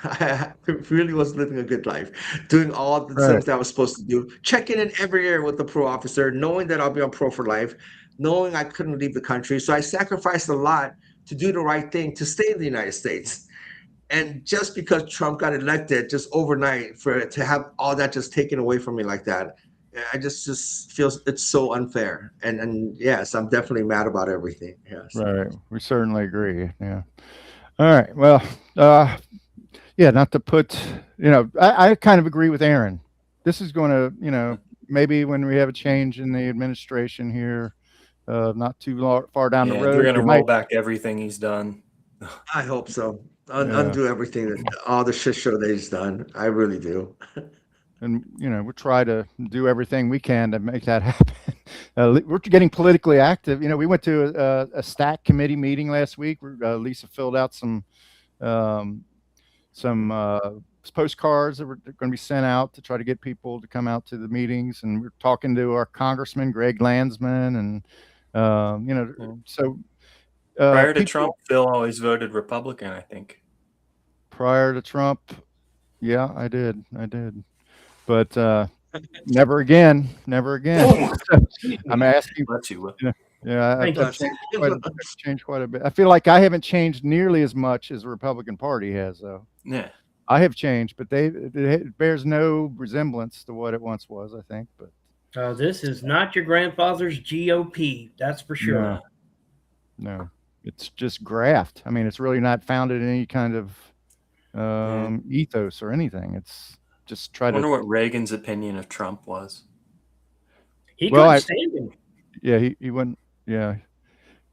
I really was living a good life, doing all the
right,
things that I was supposed to do, checking in every year with the pro officer, knowing that I'll be on pro for life, knowing I couldn't leave the country. So I sacrificed a lot to do the right thing to stay in the United States. And just because Trump got elected just overnight, for it to have all that just taken away from me like that, I just feel it's so unfair. And yes, I'm definitely mad about everything. Yes.
right. We certainly agree. Yeah. All right. Well, yeah, not to put, I kind of agree with Aaron. This is going to, maybe when we have a change in the administration here, not too far down the
Yeah,
road,
they're going to
we
roll
might,
back everything he's done.
I hope so.
yeah,
Undo everything all the shit show that he's done. I really do.
and we'll try to do everything we can to make that happen. We're getting politically active. We went to a STAC committee meeting last week. Lisa filled out some postcards that were going to be sent out to try to get people to come out to the meetings. And we're talking to our congressman, Greg Landsman, and so
Prior to
people,
Trump, Phil always voted Republican, I think.
prior to Trump, yeah, I did, but never again. I'm asking.
Let you.
Yeah,
Thank
I've
you.
changed quite a bit. I feel like I haven't changed nearly as much as the Republican Party has, though.
Yeah.
I have changed, but it bears no resemblance to what it once was, I think. But
This is not your grandfather's GOP. That's for sure.
no, it's just graft. I mean, it's really not founded in any kind of ethos or anything. It's just
I wonder what Reagan's opinion of Trump was.
He couldn't stand him.
Yeah, he wouldn't. Yeah.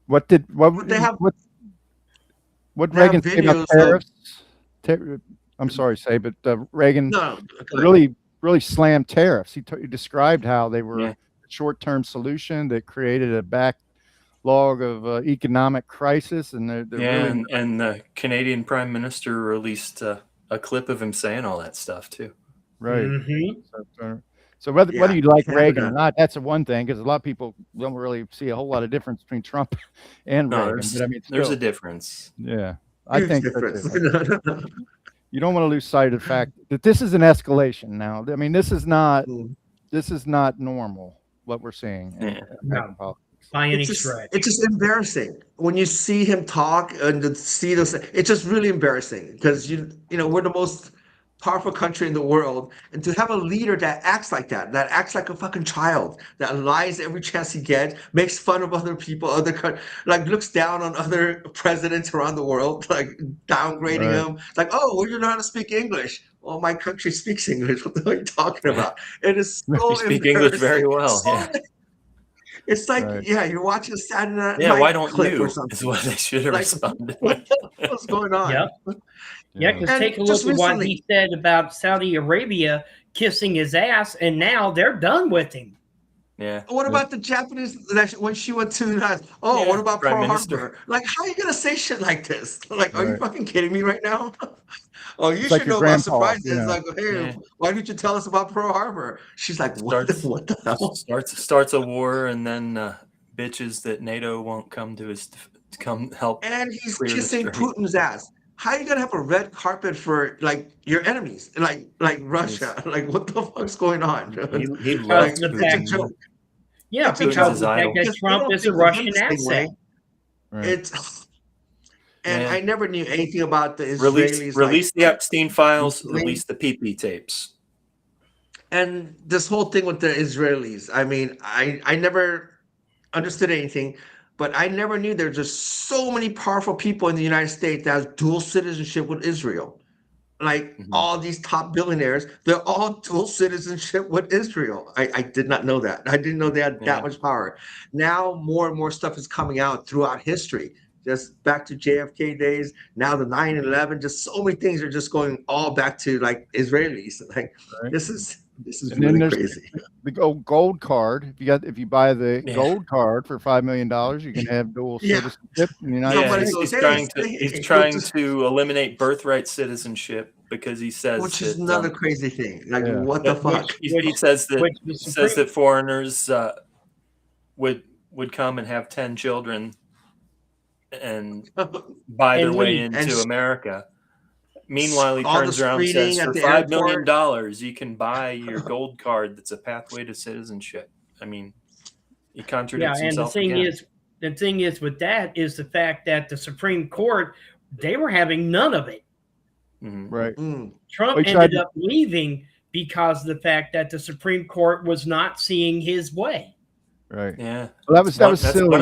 What
They
Reagan say about
videos
tariffs? I'm sorry, Sae, but Reagan
no,
really slammed tariffs. He described how they were a short-term solution that created a backlog of economic crisis, and they're really
and the Canadian Prime Minister released a clip of him saying all that stuff too.
right.
Mm-hmm.
So whether you like
Yeah,
Reagan or
but,
not, that's a one thing, because a lot of people don't really see a whole lot of difference between Trump and
No,
Reagan. But I mean,
there's
still,
a difference.
yeah, I
huge
think
difference.
you don't want to lose sight of the fact that this is an escalation now. I mean, this is not normal what we're seeing in American politics.
By any
It's
stretch.
just embarrassing when you see him talk and to see those. It's just really embarrassing because we're the most powerful country in the world, and to have a leader that acts like that acts like a fucking child, that lies every chance he gets, makes fun of other people, like looks down on other presidents around the world, like downgrading them. Like, oh, well, you know how to speak English. Well, my country speaks English. What the hell are you talking about? It is so
You speak English very well.
It's like, you're watching a Saturday Night
why don't
clip
you?
or something.
Is what they should have
Like,
responded.
what's going on?
Yep. Yeah, because
And
take a look
just
at what
recently-
he said about Saudi Arabia kissing his ass, and now they're done with him.
Yeah.
What about the Japanese when she went to what about
Prime
Pearl
Minister.
Harbor? Like, how are you gonna say shit like this? Like, are you
Right.
fucking kidding me right now? Oh, you
like
should
your
know about
grandpa,
surprises. Like, hey, why didn't you tell us about Pearl Harbor? She's like, what the hell?
Starts a war, and then bitches that NATO won't come to come help.
And he's
clear the
kissing
strait.
Putin's ass. How are you gonna have a red carpet for like your enemies, like Russia? Like, what the fuck's going on? Dude?
He
Like,
loves
the
it's a
fact-
Putin.
joke.
Yeah,
It's a
because
joke.
of the fact
idol.
that
Because they
Trump
don't
is a
think of him
Russian
the same
asset.
way.
Right.
It's and
Yeah.
I never knew anything about the Israelis.
Release the Epstein files.
Really?
Release the PP tapes.
And this whole thing with the Israelis. I mean, I never understood anything, but I never knew there's just so many powerful people in the United States that have dual citizenship with Israel. Like all these top billionaires, they're all dual citizenship with Israel. I did not know that. I didn't know they had that much power. Now more and more stuff is coming out throughout history. Just back to JFK days, now the 9/11, just so many things are just going all back to like Israelis. Like this is This is
And then
really
there's
crazy.
the gold card. If you buy the
Yeah.
gold card for $5 million, you can have dual
Yeah.
citizenship in the United
Somebody
States.
goes,
he's
"Hey,
trying to
hey,
he's
hey,
trying
just-"
to eliminate birthright citizenship because he says
which is
that
another crazy thing. Like,
Yeah.
what the fuck?
he says that
Which the
says
Supreme-
that foreigners would come and have 10 children and buy their
And
way
leave.
into
And
America. Meanwhile, he
all the
turns around and
screening
says,
at
for
the
$5 million,
airport.
you can buy your gold card that's a pathway to citizenship. I mean, he contradicts
and
himself again.
the thing is with that is the fact that the Supreme Court, they were having none of it.
Mhm.
Right.
Trump
Which
ended up leaving because of the fact that the Supreme Court was not seeing his way.
Right.
Yeah.
Well, that was
That's
silly.
one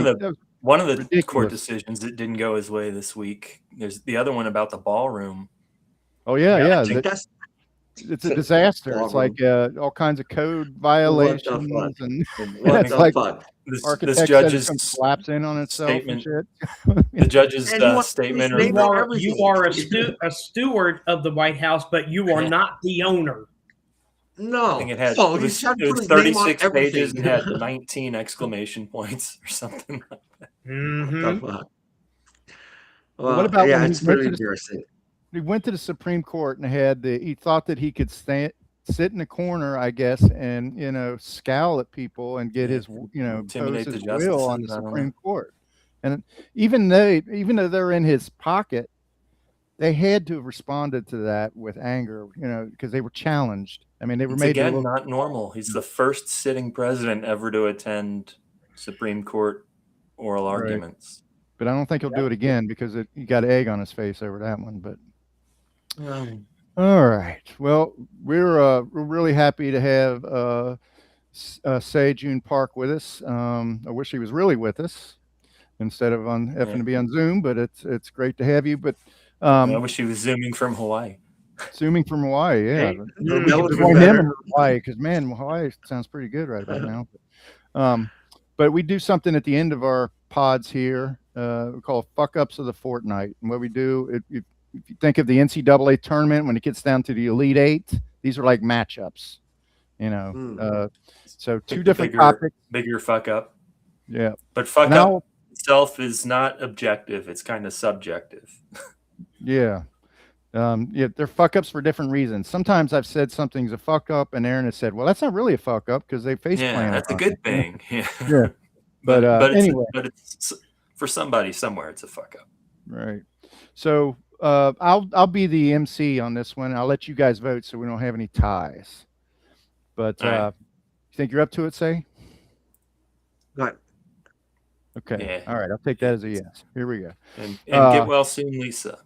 of the
ridiculous.
court decisions that didn't go his way this week. There's the other one about the ballroom.
Oh yeah,
Yeah,
yeah.
I think that's
It's a disaster. It's like all kinds of code violations
fuck?
and
what
it's
the
like
fuck?
This
architect said
judge's
it's going to collapse in on itself and
statement.
shit.
The judge's
And he wants
statement.
his
Or
name
You
on
are
everything.
a steward of the White House, but you are not the owner.
No.
I think it had
Oh,
it
he's
was,
trying to
it
put
was
his name on
36 pages and
everything.
had 19 exclamation points or something like that.
What the fuck?
Well, what
Well,
about
yeah,
when
it's pretty embarrassing.
he went to the Supreme Court and he thought that he could sit in a corner, I guess, and scowl at people and get his
Intimidate
impose his
the
will on the
justices, I don't know.
Supreme Court. And even though they're in his pocket, they had to have responded to that with anger, because they were challenged. I mean, they were
It's
made to
again
look.
not normal. He's the first sitting president ever to attend Supreme Court oral
Right.
arguments.
But I don't think he'll do it again because he got egg on his face over that one. But all right, well, we're really happy to have Sae Joon Park with us. I wish he was really with us instead of having to be on Zoom, but it's great to have you. But
I wish he was zooming from Hawaii.
Zooming from Hawaii, yeah.
Hey,
Or
that
we could
would've
join
been
him
better.
in Hawaii because man, Hawaii sounds pretty good right about now. But we do something at the end of our pods here. We call fuck ups of the fortnight. And what we do, if you think of the NCAA tournament, when it gets down to the Elite Eight, these are like matchups. So two different topics.
Bigger fuck up.
Yeah.
But fuck up itself is not objective. It's kind of subjective.
Yeah. They're fuck ups for different reasons. Sometimes I've said something's a fuck up, and Aaron has said, "Well, that's not really a fuck up because they face
Yeah,
planted."
that's a good thing. Yeah.
Yeah. But anyway,
it's for somebody somewhere. It's a fuck up.
Right. So I'll be the MC on this one. I'll let you guys vote so we don't have any ties. But
All right.
you think you're up to it, Say?
Right.
Okay.
Yeah.
All right. I'll take that as a yes. Here we go.
And get well soon, Lisa.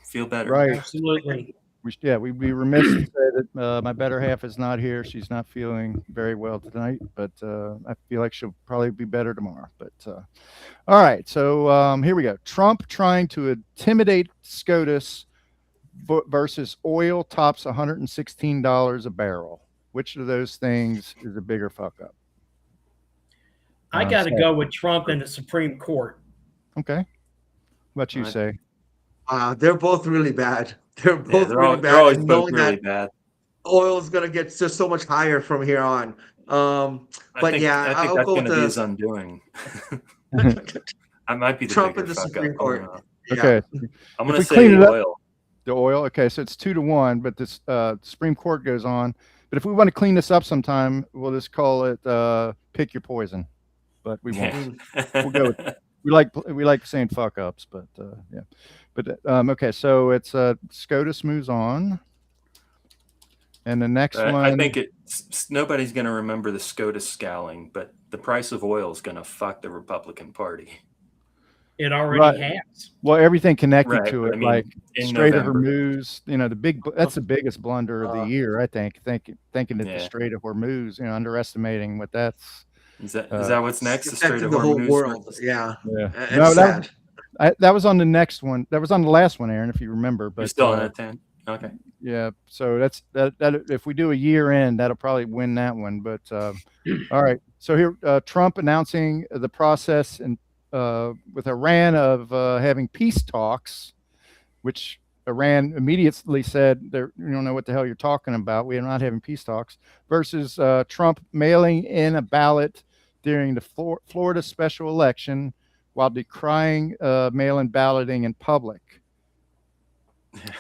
Feel better.
Right.
Absolutely.
We'd be remiss to say that my better half is not here. She's not feeling very well tonight, but I feel like she'll probably be better tomorrow. But all right, so here we go. Trump trying to intimidate SCOTUS versus oil tops $116 a barrel. Which of those things is a bigger fuck up?
I got to go with Trump and the Supreme Court.
Okay. What you say?
They're both really bad. They're both
they're
really bad.
always
And
both
knowing
really
that
bad.
oil is gonna get just so much higher from here on.
I think
I'll
that's
go
going to
with
be his undoing. I might be the
Trump
bigger
and the
fuck
Supreme
up.
Court.
Okay.
I'm going to
we
say
clean it up-
oil.
The oil. Okay, so it's 2-1, but this Supreme Court goes on. But if we want to clean this up sometime, we'll just call it pick your poison. But we won't. We'll go with we like saying fuck ups, but yeah. But okay, so it's SCOTUS moves on. And the next one,
I think nobody's going to remember the SCOTUS scowling, but the price of oil is going to fuck the Republican Party.
It already has.
Well, everything connected
Right,
to
but
it,
I mean,
like
in
Strait of
November.
Hormuz. That's the biggest blunder of the year, I think. Thinking that the
Yeah.
Strait of Hormuz, underestimating what that's.
Is that what's next? The Strait
affecting
of
the whole
Hormuz?
world. Yeah.
Yeah.
It's
No,
sad.
that was on the next one. That was on the last one, Aaron, if you remember. But
You're still on a 10? Okay.
yeah, so that's that. If we do a year end, that'll probably win that one. But all right. So here, Trump announcing the process and with Iran of having peace talks, which Iran immediately said, "You don't know what the hell you're talking about. We are not having peace talks." Versus Trump mailing in a ballot during the Florida special election while decrying mail-in balloting in public.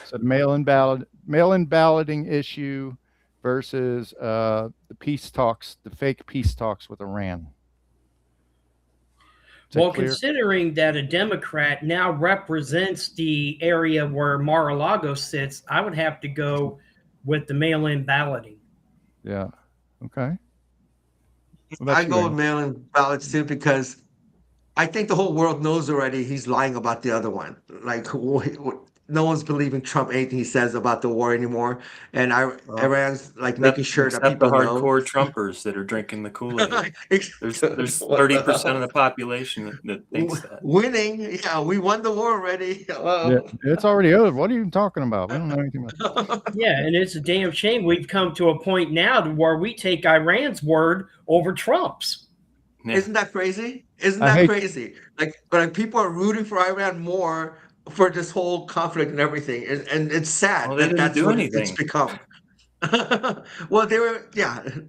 So the mail-in balloting issue versus the peace talks, the fake peace talks with Iran.
Well, considering that a Democrat now represents the area where Mar-a-Lago sits, I would have to go with the mail-in balloting.
Yeah. Okay.
I go with mail-in ballots too, because I think the whole world knows already he's lying about the other one. Like, no one's believing Trump anything he says about the war anymore, and Iran's like making sure that people
the
know.
hardcore Trumpers that are drinking the Kool-Aid. There's 30% of the population that thinks that.
Winning, yeah, we won the war already.
Yeah, it's already over. What are you talking about? We don't know anything about it.
Yeah, and it's a damn shame we've come to a point now to where we take Iran's word over Trump's.
Yeah. Isn't that crazy? Isn't that crazy? Like people are rooting for Iran more for this whole conflict and everything, and it's sad that that's what it's become. Well, they were,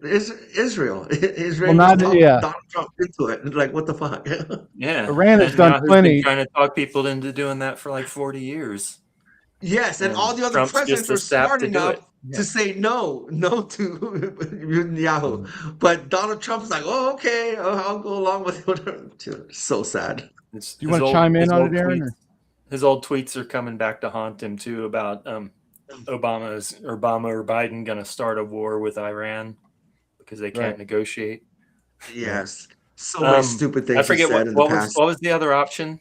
Israel. Israel Donald Trump into it. Like, what the fuck?
Yeah,
Iran has done plenty.
Trying to talk people into doing that for like 40 years.
Yes, and all the other presidents are smart enough to say no to Netanyahu. But Donald Trump's like, oh, okay, I'll go along with it. So sad.
Do you want to chime in on it, Aaron?
His old tweets are coming back to haunt him too about Obama or Biden going to start a war with Iran because they can't negotiate.
Yes, so many stupid things.
I forget what was the other option.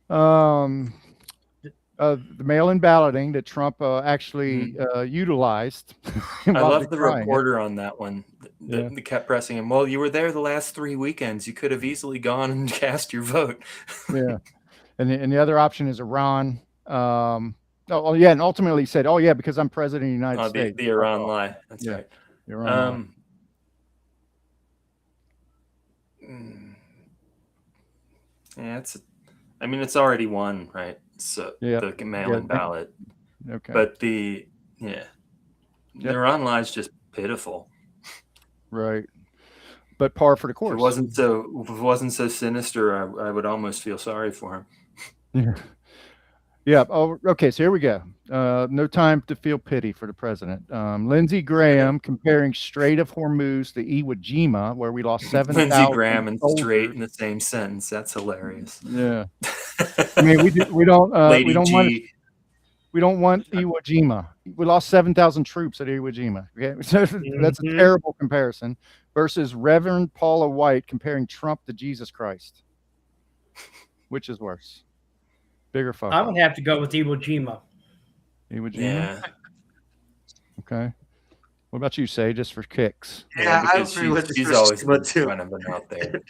The mail-in balloting that Trump actually utilized.
I love the reporter on that one that kept pressing him. Well, you were there the last 3 weekends. You could have easily gone and cast your vote.
Yeah. And the other option is Iran. And ultimately he said, "Oh yeah, because I'm president of the United States."
The Iran lie. That's right.
The Iran
lie. Yeah, it's already won, right? So the mail-in ballot.
Okay.
But the Iran lie is just pitiful.
Right. But par for the course.
If it wasn't so sinister, I would almost feel sorry for him.
Yeah. Oh, okay. So here we go. No time to feel pity for the president. Lindsey Graham comparing Strait of Hormuz to Iwo Jima, where we lost 7,000.
Lindsey Graham and Strait in the same sentence. That's hilarious.
Yeah. I mean, we don't want Iwo Jima. We lost 7,000 troops at Iwo Jima. Okay, so that's a terrible comparison. Versus Reverend Paula White comparing Trump to Jesus Christ. Which is worse? Bigger fuck.
I would have to go with Iwo Jima.
Iwo Jima?
Yeah.
Okay. What about you, Sae, just for kicks?
Yeah, I agree with
she's always kind of been out there.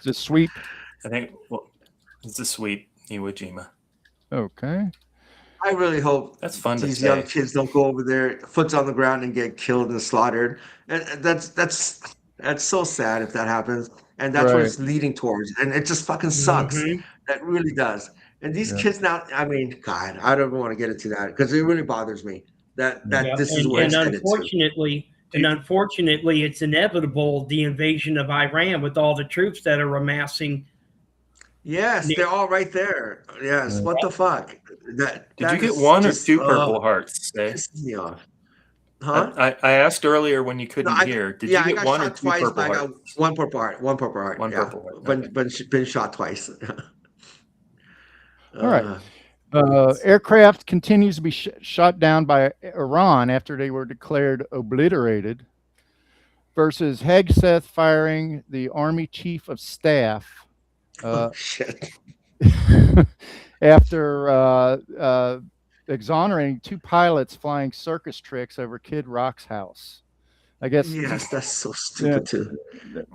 The sweep.
I think it's a sweep, Iwo Jima.
Okay.
I really hope
that's fun.
These young kids don't go over there, foot's on the ground, and get killed and slaughtered. And that's so sad if that happens. And that's what it's leading towards. And it just fucking sucks. That really does. And these kids now, I mean, God, I don't even want to get into that because it really bothers me that this is where it's headed to.
And unfortunately, it's inevitable, the invasion of Iran with all the troops that are amassing.
Yes, they're all right there. Yes, what the fuck?
Did you get one or two Purple Hearts?
Pisses me off. Huh?
I asked earlier when you couldn't hear. Did you get one or two Purple Hearts?
I got one Purple Heart. One Purple Heart.
One Purple Heart.
Been shot twice.
All right. Aircraft continues to be shot down by Iran after they were declared obliterated. Versus Hegseth firing the Army Chief of Staff.
Shit.
After exonerating 2 pilots flying circus tricks over Kid Rock's house. I guess.
Yes, that's so stupid too.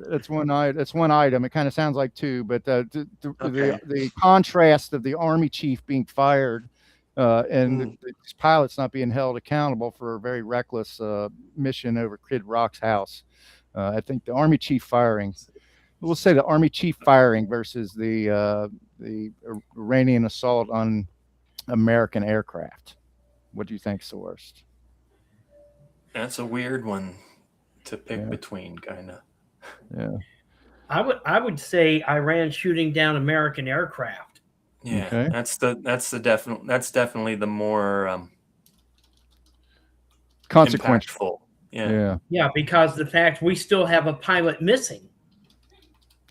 That's one item. It kind of sounds like 2, but the contrast of the Army chief being fired and the pilots not being held accountable for a very reckless mission over Kid Rock's house. I think the Army chief firing. We'll say the Army chief firing versus the Iranian assault on American aircraft? What do you think's the worst?
That's a weird one to pick between, kind of.
Yeah.
I would say Iran shooting down American aircraft.
Yeah,
Okay.
that's definitely the more
Consequential.
impactful.
Yeah, because the fact we still have a pilot missing.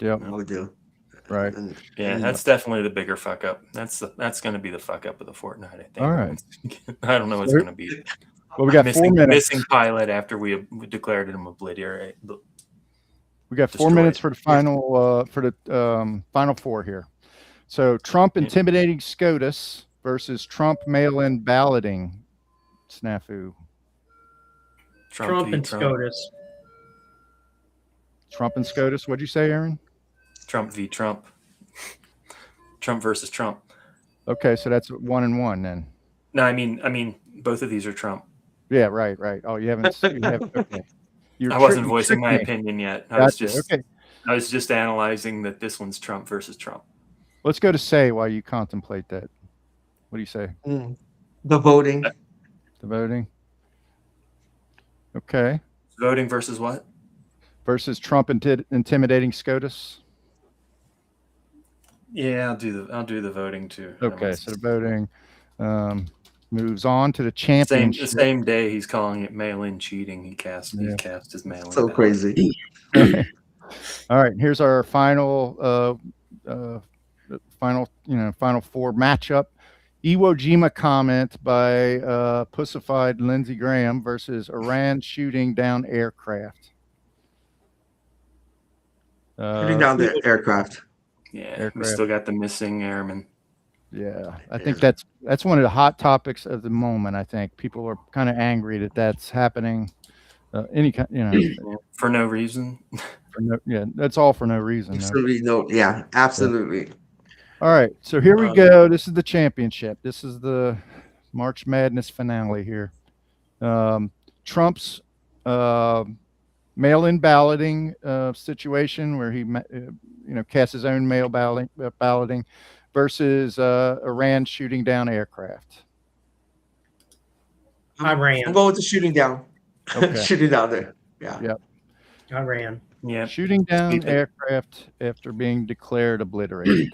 Yep.
We do.
Right.
Yeah, that's definitely the bigger fuck up. That's going to be the fuck up of the fortnight, I think.
All right.
I don't know what's going to be.
Well, we got 4 minutes.
Missing pilot after we declared him obliterated.
We got 4 minutes for the final final four here. So Trump intimidating SCOTUS versus Trump mail-in balloting snafu.
Trump and SCOTUS.
Trump and SCOTUS. What'd you say, Aaron?
Trump v. Trump. Trump versus Trump.
Okay, so that's 1-1 then.
No, I mean, both of these are Trump.
Yeah, right. Oh, you haven't. Okay.
I wasn't voicing my opinion yet. I was just
okay.
I was just analyzing that this one's Trump versus Trump.
Let's go to Sae while you contemplate that. What do you say?
The voting.
The voting. Okay.
Voting versus what?
Versus Trump intimidating SCOTUS.
Yeah, I'll do the voting too.
Okay, so the voting moves on to the championship.
The same day he's calling it mail-in cheating. He cast his mail-in.
So crazy.
All right, here's our final final four matchup. Iwo Jima comment by pussified Lindsey Graham versus Iran shooting down aircraft.
Shooting down the aircraft.
Yeah, we still got the missing airmen.
Yeah, I think that's one of the hot topics of the moment. I think people are kind of angry that that's happening.
For no reason.
That's all for no reason.
Absolutely no. Yeah, absolutely.
All right, so here we go. This is the championship. This is the March Madness finale here. Trump's mail-in balloting situation where he casts his own mail balloting versus Iran shooting down aircraft.
Iran.
I'm going with the shooting down.
Okay.
Shooting down there. Yeah.
Yep.
Iran.
Yeah.
Shooting down aircraft after being declared obliterated.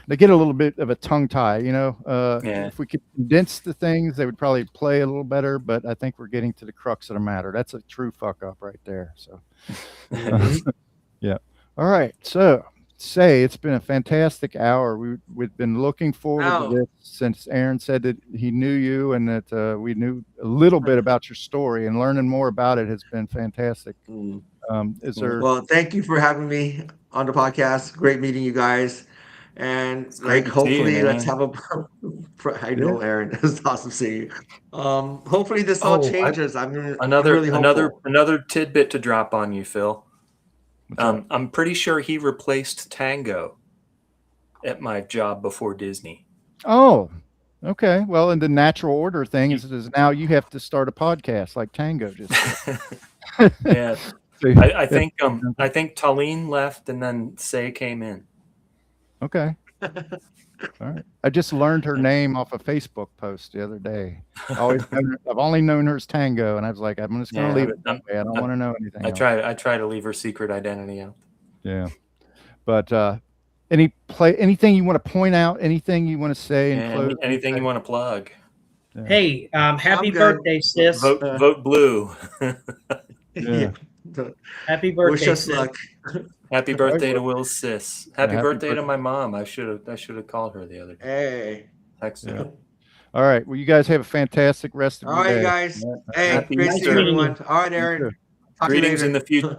They get a little bit of a tongue tie, If we could condense the things, they would probably play a little better. But I think we're getting to the crux of the matter. That's a true fuck up right there. So, yeah. All right. So, Sae, it's been a fantastic hour. We've been looking forward to this since Aaron said that he knew you and that we knew a little bit about your story, and learning more about it has been fantastic.
Well, thank you for having me on the podcast. Great meeting you guys. And hopefully let's have a I know, Aaron. It's awesome seeing you. Hopefully this all changes.
Another tidbit to drop on you, Phil. I'm pretty sure he replaced Tango at my job before Disney.
Oh, okay. Well, and the natural order thing is now you have to start a podcast like Tango just did.
Yeah. I think Talene left and then Sae came in.
Okay. All right. I just learned her name off a Facebook post the other day. I've only known her as Tango, and I was like, I'm just going to leave it that way. I don't want to know anything.
I try to leave her secret identity out.
Yeah. But anything you want to point out? Anything you want to say?
Anything you want to plug?
Yeah.
Hey, happy birthday, sis.
Vote blue.
Yeah.
Happy birthday.
Wish us luck.
Happy birthday to Will's sis. Happy birthday to my mom. I should have called her the other day.
Hey.
Texted her.
All right. Well, you guys have a fantastic rest of your day.
All right, guys. Hey,
Happy
great to see
Easter.
everyone. All right, Aaron. Talk to you
Greetings
later.
in the future.